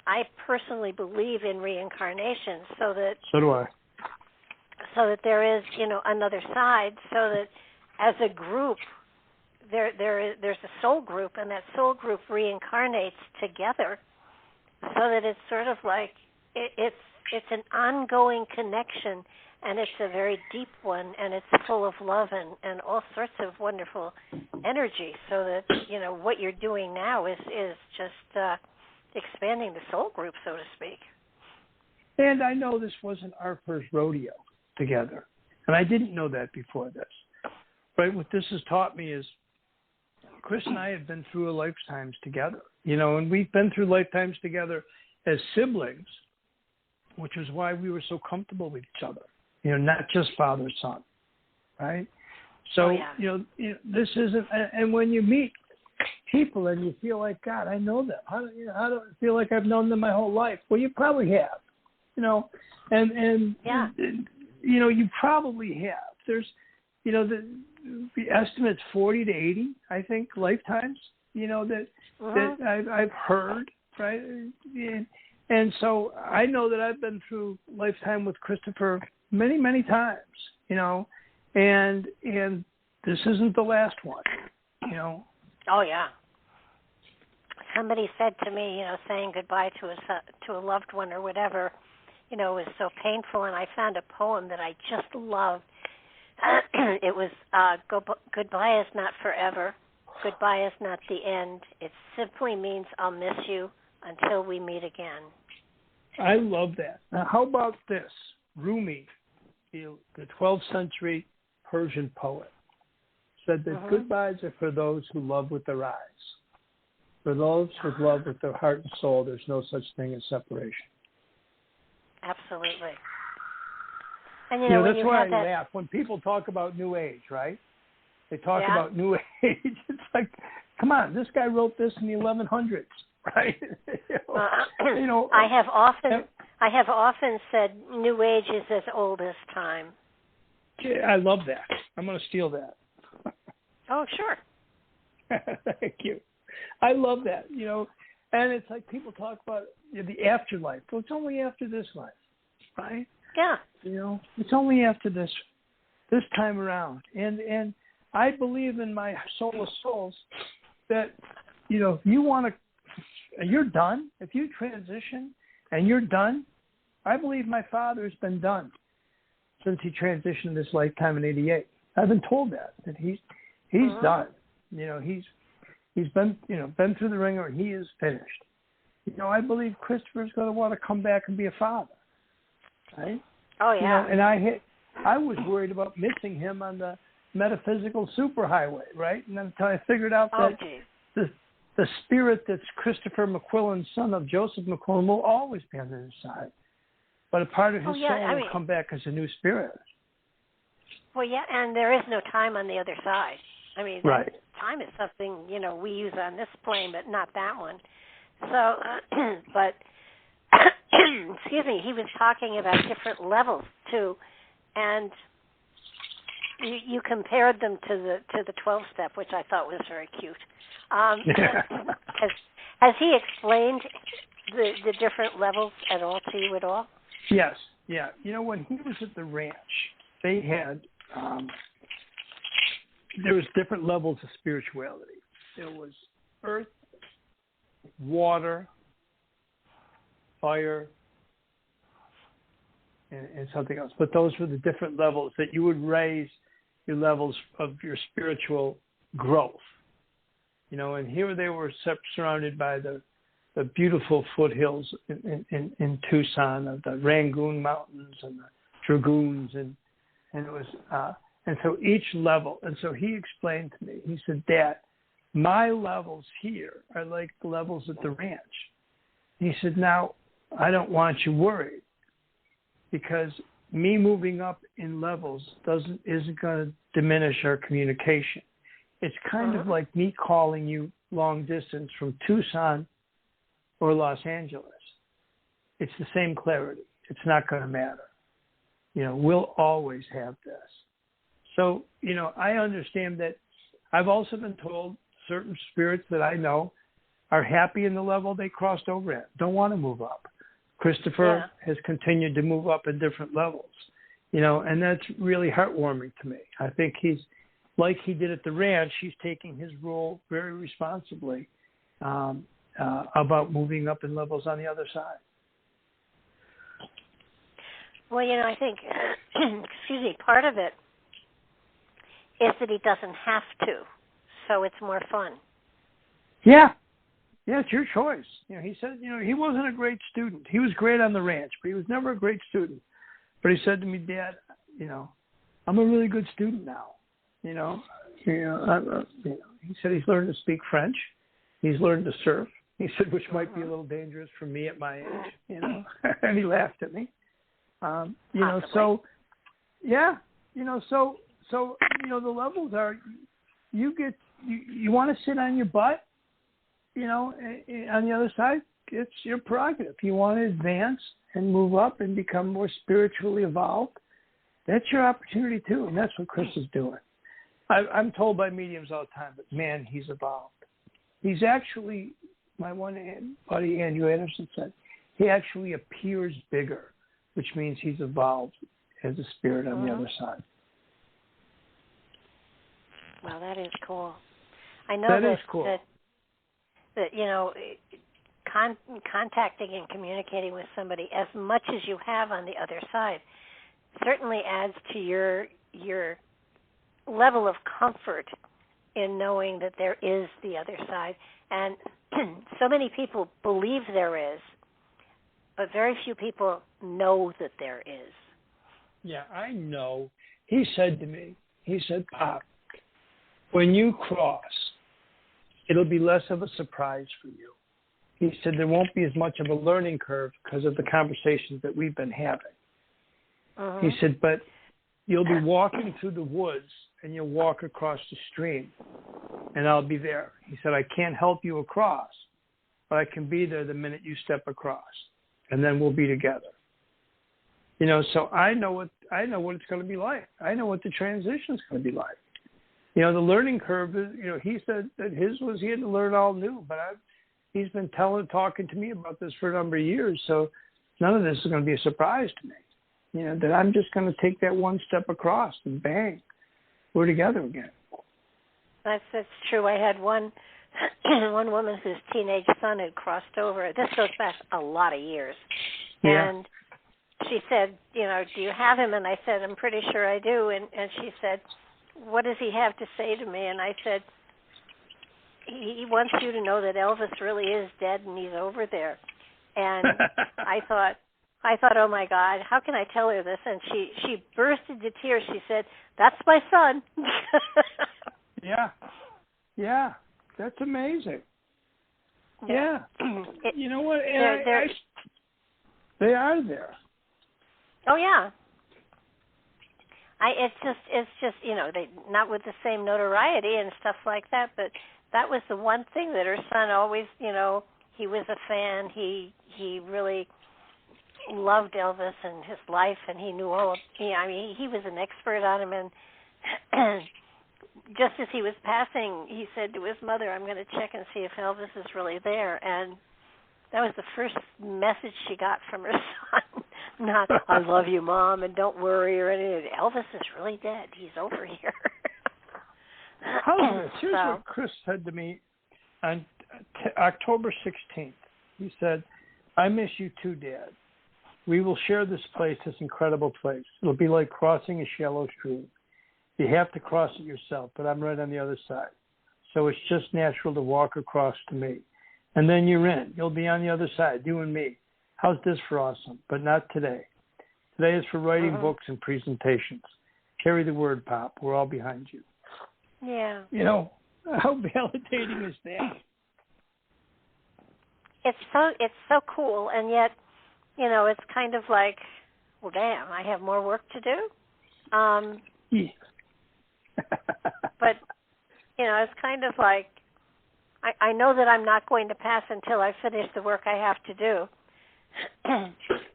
I personally believe in reincarnation, so do I. So that there is, another side, so that as a group, there's a soul group, and that soul group reincarnates together, so that it's sort of like it's an ongoing connection, and it's a very deep one, and it's full of love and all sorts of wonderful energy, so that, what you're doing now is just expanding the soul group, so to speak. And I know this wasn't our first rodeo together, and I didn't know that before this. But what this has taught me is Chris and I have been through lifetimes together, and we've been through lifetimes together as siblings, which is why we were so comfortable with each other, not just father-son, right? So, this isn't, and when you meet people and you feel like, God, I know them. How do I feel like I've known them my whole life? Well, you probably have, and you probably have. There's, the estimate's 40 to 80, I think, lifetimes, that I've heard, right? And so I know that I've been through lifetime with Christopher many, many times, and this isn't the last one, Oh, yeah. Somebody said to me, saying goodbye to a loved one or whatever, was so painful, and I found a poem that I just loved. It was, goodbye is not forever. Goodbye is not the end. It simply means I'll miss you until we meet again. I love that. Now, how about this? Rumi, the 12th century Persian poet, said that goodbyes are for those who love with their eyes. For those who love with their heart and soul, there's no such thing as separation. Absolutely. And that's why I laugh when people talk about New Age, right? They talk about New Age. It's like, come on, this guy wrote this in the 1100s, right? I have often said New Age is as old as time. I love that. I'm going to steal that. Oh, sure. Thank you. I love that, and it's like people talk about the afterlife. Well, it's only after this life, right? Yeah. It's only after this time around. And I believe in my soul of souls that, if you want to, you're done. If you transition and you're done, I believe my father has been done since he transitioned this lifetime in '88. I've been told that he's done. He's been through the ringer. He is finished. I believe Christopher's going to want to come back and be a father, right? Oh yeah. And I was worried about missing him on the metaphysical superhighway, right? And until I figured out that the spirit that's Christopher McQuillen, son of Joseph McQuillen, will always be on the other side. But a part of his soul will come back as a new spirit. Well, yeah, and there is no time on the other side. I mean, right. Time is something, we use on this plane, but not that one. So, but, excuse me, he was talking about different levels, too, and you compared them to the 12-step, which I thought was very cute. Has he explained the different levels at all to you at all? Yes, yeah. When he was at the ranch, they had, there was different levels of spirituality. There was earth, water, fire, and something else. But those were the different levels that you would raise your levels of your spiritual growth. And here they were surrounded by the beautiful foothills in Tucson, of the Rangoon Mountains and the Dragoons, and it was and so each level. And so he explained to me. He said, "Dad, my levels here are like the levels at the ranch." He said, "Now I don't want you worried, because me moving up in levels isn't going to diminish our communication. It's kind of like me calling you long distance from Tucson or Los Angeles. It's the same clarity. It's not going to matter. We'll always have this." So, I understand that. I've also been told certain spirits that I know are happy in the level they crossed over at, don't want to move up. Christopher has continued to move up in different levels, and that's really heartwarming to me. I think he's, like he did at the ranch, he's taking his role very responsibly about moving up in levels on the other side. Well, I think, excuse me, part of it is that he doesn't have to, so it's more fun. Yeah, it's your choice. He said, he wasn't a great student. He was great on the ranch, but he was never a great student. But he said to me, "Dad, I'm a really good student now. He said he's learned to speak French. He's learned to surf. He said, which might be a little dangerous for me at my age, and he laughed at me. The levels are, you want to sit on your butt, on the other side, it's your prerogative. You want to advance and move up and become more spiritually evolved, that's your opportunity too, and that's what Chris is doing. I'm told by mediums all the time, but man, he's evolved. He's actually, my one buddy Andrew Anderson said, he actually appears bigger, which means he's evolved as a spirit on the other side. Well, that is cool. I know that is cool. that contacting and communicating with somebody as much as you have on the other side certainly adds to your level of comfort in knowing that there is the other side. And so many people believe there is, but very few people know that there is. Yeah, I know. He said to me, "Pop, when you cross, it'll be less of a surprise for you." He said there won't be as much of a learning curve because of the conversations that we've been having. He said, but You'll be walking through the woods, and you'll walk across the stream, and I'll be there. He said, I can't help you across, but I can be there the minute you step across, and then we'll be together. You know, so I know what it's going to be like. I know what the transition is going to be like. You know, the learning curve is, you know, he said that his was he had to learn all new, but he's been talking to me about this for a number of years, so none of this is going to be a surprise to me. You know, that I'm just going to take that one step across and bang, we're together again. That's true. I had one woman whose teenage son had crossed over. This goes back a lot of years. Yeah. And she said, you know, do you have him? And I said, I'm pretty sure I do. And she said, what does he have to say to me? And I said, he wants you to know that Elvis really is dead and he's over there. And I thought, oh my God, how can I tell her this? And she burst into tears. She said, that's my son. Yeah, that's amazing. Yeah. You know what? They are there. Oh yeah. It's just you know, they not with the same notoriety and stuff like that, but that was the one thing that her son always, you know, he was a fan. He really loved Elvis and his life, and he knew all of, I mean, he was an expert on him, and just as he was passing, he said to his mother, I'm going to check and see if Elvis is really there, and that was the first message she got from her son. Not, I love you, Mom, and don't worry or anything. Elvis is really dead. He's over here. Here's what Chris said to me on October 16th. He said, I miss you too, Dad. We will share this place, this incredible place. It'll be like crossing a shallow stream. You have to cross it yourself, but I'm right on the other side. So it's just natural to walk across to me. And then you're in. You'll be on the other side, you and me. How's this for awesome? But not today. Today is for writing books and presentations. Carry the word, Pop. We're all behind you. Yeah. You know, how validating is that? It's so cool, and yet, you know, it's kind of like, well, damn, I have more work to do. Yeah. But, you know, it's kind of like, I know that I'm not going to pass until I finish the work I have to do.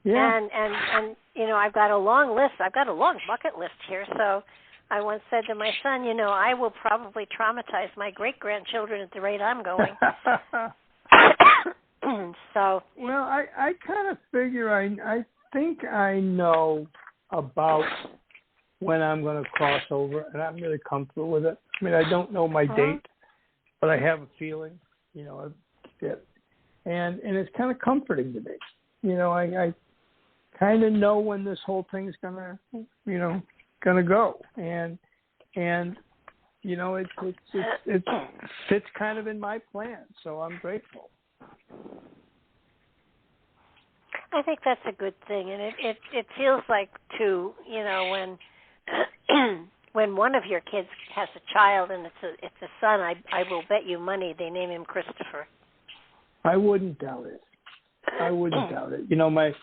Yeah. And you know, I've got a long list. I've got a long bucket list here. So I once said to my son, you know, I will probably traumatize my great-grandchildren at the rate I'm going. So. Well, I kind of figure I think I know about when I'm going to cross over, and I'm really comfortable with it. I mean, I don't know my date, but I have a feeling, you know, and it's kind of comforting to me. You know, I kind of know when this whole thing's gonna go, and you know, it fits kind of in my plan, so I'm grateful. I think that's a good thing, and it feels like too, you know, when one of your kids has a child and it's a son, I will bet you money they name him Christopher. I wouldn't doubt it. You know, my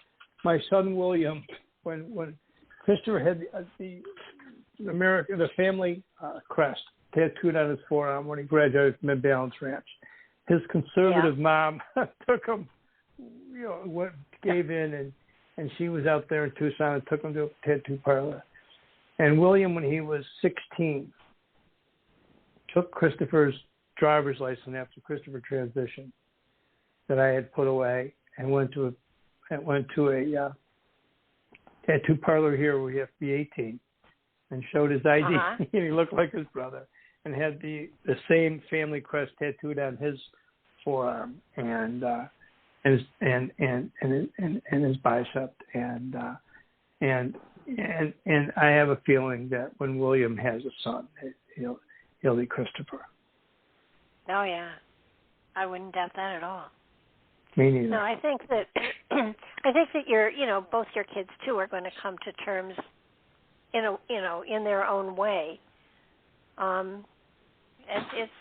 son William, when Christopher had the family crest tattooed on his forearm when he graduated from Mid-Balance Ranch, his conservative mom took him, you know, gave in, and she was out there in Tucson and took him to a tattoo parlor. And William, when he was 16, took Christopher's driver's license after Christopher transitioned that I had put away, and went to a tattoo parlor here where you have to be 18, and showed his ID, and he looked like his brother, and had the same family crest tattooed on his forearm and his bicep, and I have a feeling that when William has a son, he'll be Christopher. Oh yeah, I wouldn't doubt that at all. Me neither. No, I think that both your kids too are going to come to terms in their own way. It's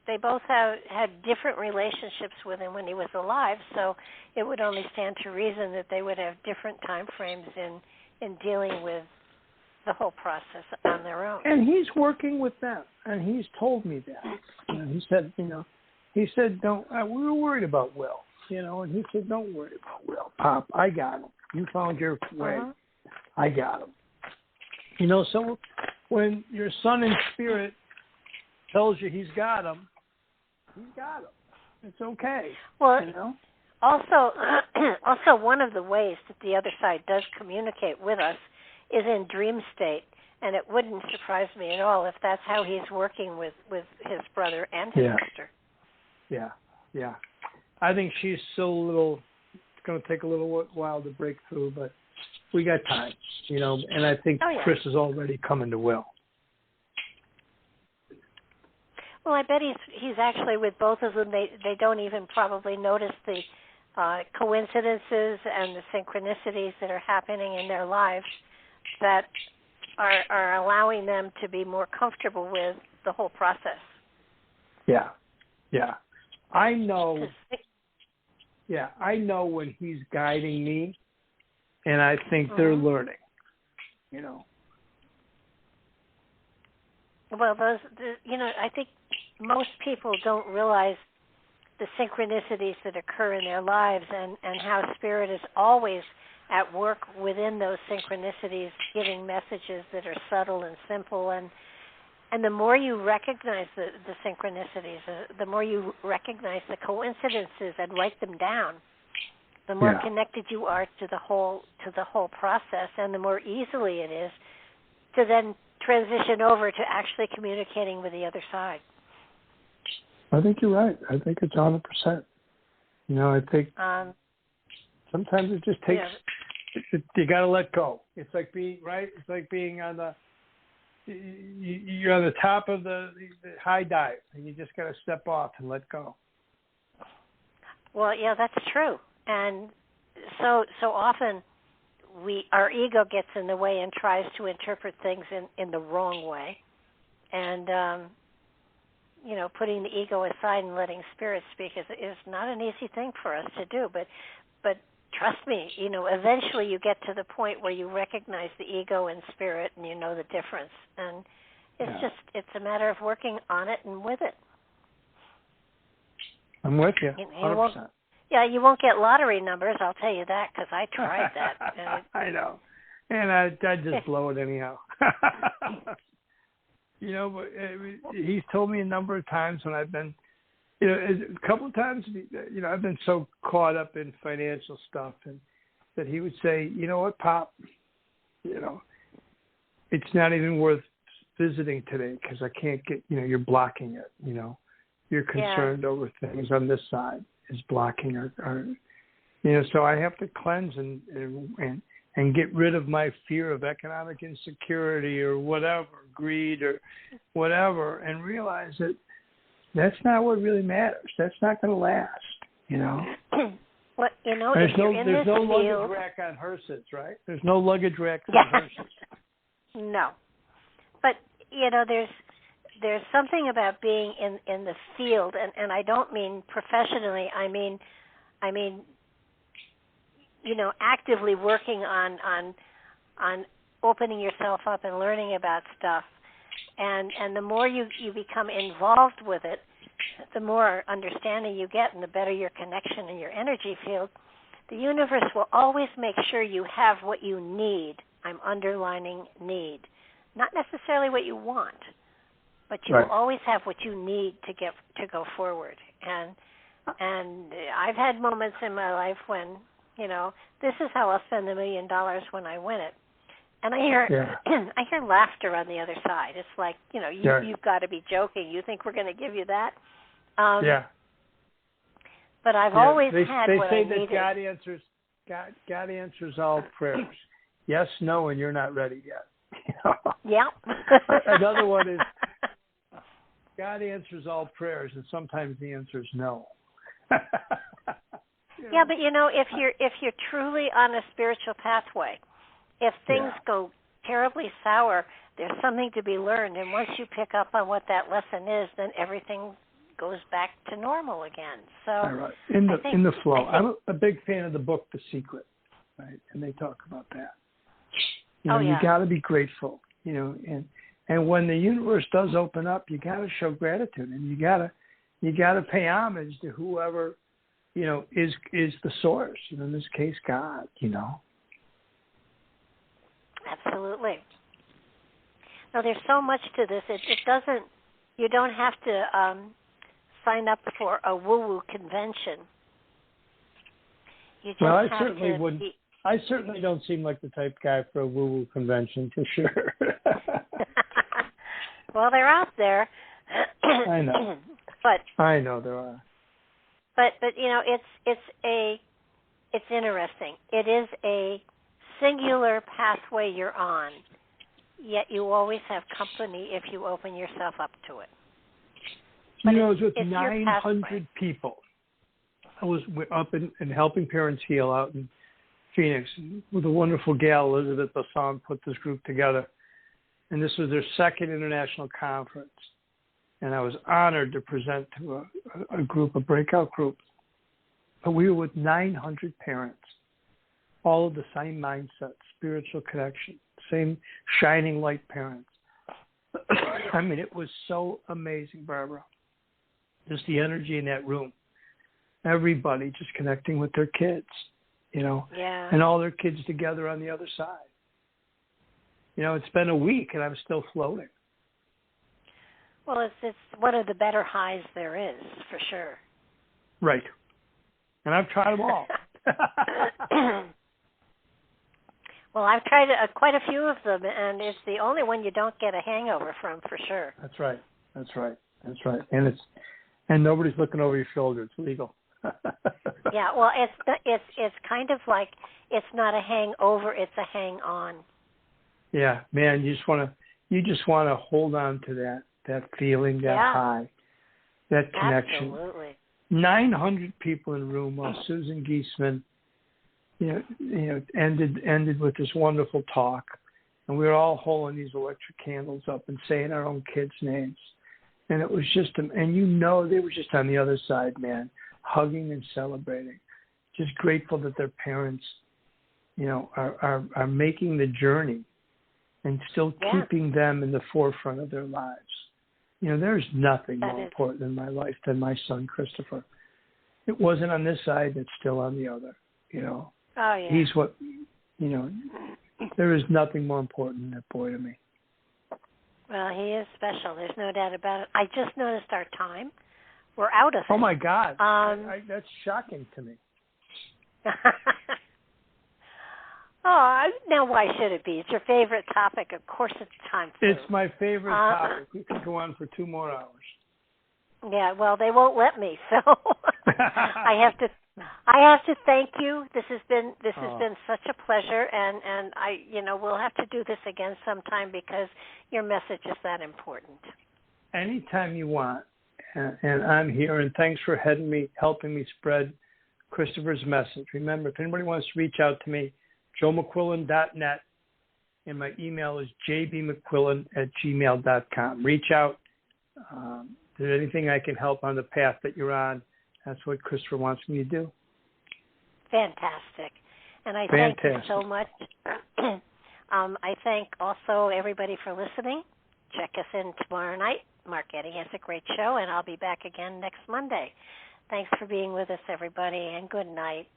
they both had different relationships with him when he was alive, so it would only stand to reason that they would have different time frames in dealing with the whole process on their own. And he's working with them, and he's told me that. He said, don't. We were worried about Will, and he said, don't worry about Will, Pop. I got him. You found your way. I got him. So when your son in spirit tells you he's got him, he's got him. It's okay. Well, also one of the ways that the other side does communicate with us is in dream state, and it wouldn't surprise me at all if that's how he's working with his brother and his sister. Yeah. I think she's still a little. It's going to take a little while to break through, but we got time, And I think Chris is already coming to Will. Well, I bet he's actually with both of them. They don't even probably notice the coincidences and the synchronicities that are happening in their lives that are allowing them to be more comfortable with the whole process. Yeah. I know. Yeah, I know when he's guiding me, and I think they're learning. Well, I think most people don't realize the synchronicities that occur in their lives and how Spirit is always at work within those synchronicities, giving messages that are subtle and simple. And the more you recognize the synchronicities, the more you recognize the coincidences and write them down, the more connected you are to the whole process, and the more easily it is to then transition over to actually communicating with the other side. I think you're right. I think it's 100%. I think sometimes it just takes. You got to let go. It's like being It's like being on the. You're on the top of the high dive, and you just got to step off and let go. Well, yeah, that's true. And so often our ego gets in the way and tries to interpret things in the wrong way. And, putting the ego aside and letting Spirit speak is not an easy thing for us to do. But trust me, eventually you get to the point where you recognize the ego and Spirit and you know the difference. And it's a matter of working on it and with it. I'm with you, 100%. You won't get lottery numbers, I'll tell you that, because I tried that. I know. And I just blow it anyhow. But he's told me a number of times when I've been, a couple of times, I've been so caught up in financial stuff, and that he would say, you know what, Pop, it's not even worth visiting today because I can't get, you're blocking it, You're concerned over things on this side is blocking our so I have to cleanse and get rid of my fear of economic insecurity or whatever, greed or whatever, and realize that that's not what really matters. That's not going to last, Well, there's no luggage rack on hearses, right? There's no luggage rack on hearses. No. But, there's something about being in the field, and I don't mean professionally. I mean, actively working on opening yourself up and learning about stuff. And the more you become involved with it, the more understanding you get and the better your connection and your energy field. The universe will always make sure you have what you need. I'm underlining need. Not necessarily what you want, but you will always have what you need to go forward. And I've had moments in my life when, this is how I'll spend $1 million when I win it. And I hear laughter on the other side. It's like, you've got to be joking. You think we're going to give you that? But I've always had what I needed. They say that God answers all prayers. Yes, no, and you're not ready yet. Yeah. Another one is God answers all prayers, and sometimes the answer is no. Yeah, but if you're truly on a spiritual pathway, if things go terribly sour, there's something to be learned, and once you pick up on what that lesson is, then everything goes back to normal again. So in the flow. I'm a big fan of the book The Secret, right? And they talk about that. You know, Oh, yeah. you got to be grateful. You know, and when the universe does open up, you got to show gratitude, and you got to pay homage to whoever, you know, is the source. You know, in this case, God. You know. Absolutely. Now, there's so much to this. It doesn't. You don't have to sign up for a woo-woo convention. You just Well, I have certainly to wouldn't. be... I certainly don't seem like the type of guy for a woo-woo convention, for sure. Well, they're out there. I know. But I know there are. But you know, it's interesting. It is a singular pathway you're on, yet you always have company if you open yourself up to it. But you know, it was with it's 900 people. I was up and helping parents heal out in Phoenix with a wonderful gal, Elizabeth Basson, put this group together. And this was their second international conference. And I was honored to present to a group, a breakout group. But we were with 900 parents, all of the same mindset, spiritual connection, same shining light parents. I mean, it was so amazing, Barbara. Just the energy in that room. Everybody just connecting with their kids, you know, and all their kids together on the other side. You know, it's been a week and I'm still floating. Well, it's one of the better highs there is, for sure. Right. And I've tried them all. Well, I've tried quite a few of them, and it's the only one you don't get a hangover from, for sure. That's right. That's right. That's right. And nobody's looking over your shoulder. It's legal. Yeah. Well, it's kind of like it's not a hangover; it's a hang on. Yeah, man. You just want to hold on to that feeling, that high, that connection. Absolutely. 900 people in the room while Susan Giesman, you know, ended with this wonderful talk, and we were all holding these electric candles up and saying our own kids' names, and it was just, and you know, they were just on the other side, man, hugging and celebrating, just grateful that their parents, you know, are making the journey, and still keeping them in the forefront of their lives. You know, there's nothing more important in my life than my son, Christopher. It wasn't on this side, it's still on the other, you know. Oh, yeah. He's what, you know, there is nothing more important than that boy to me. Well, he is special. There's no doubt about it. I just noticed our time. We're out of it. Oh, my God. That's shocking to me. Oh, now why should it be? It's your favorite topic. Of course it's time for It's my favorite topic. We could go on for 2 more hours. Yeah, well, they won't let me, so I have to thank you. This has been such a pleasure, and we'll have to do this again sometime because your message is that important. Anytime you want, and I'm here, and thanks for helping me spread Christopher's message. Remember, if anybody wants to reach out to me, joemcquillen.net, and my email is jbmcquillen@gmail.com. Reach out. If there's anything I can help on the path that you're on, that's what Christopher wants me to do. Fantastic. And I thank you so much. I thank also everybody for listening. Check us in tomorrow night. Mark Eddy has a great show, and I'll be back again next Monday. Thanks for being with us, everybody, and good night.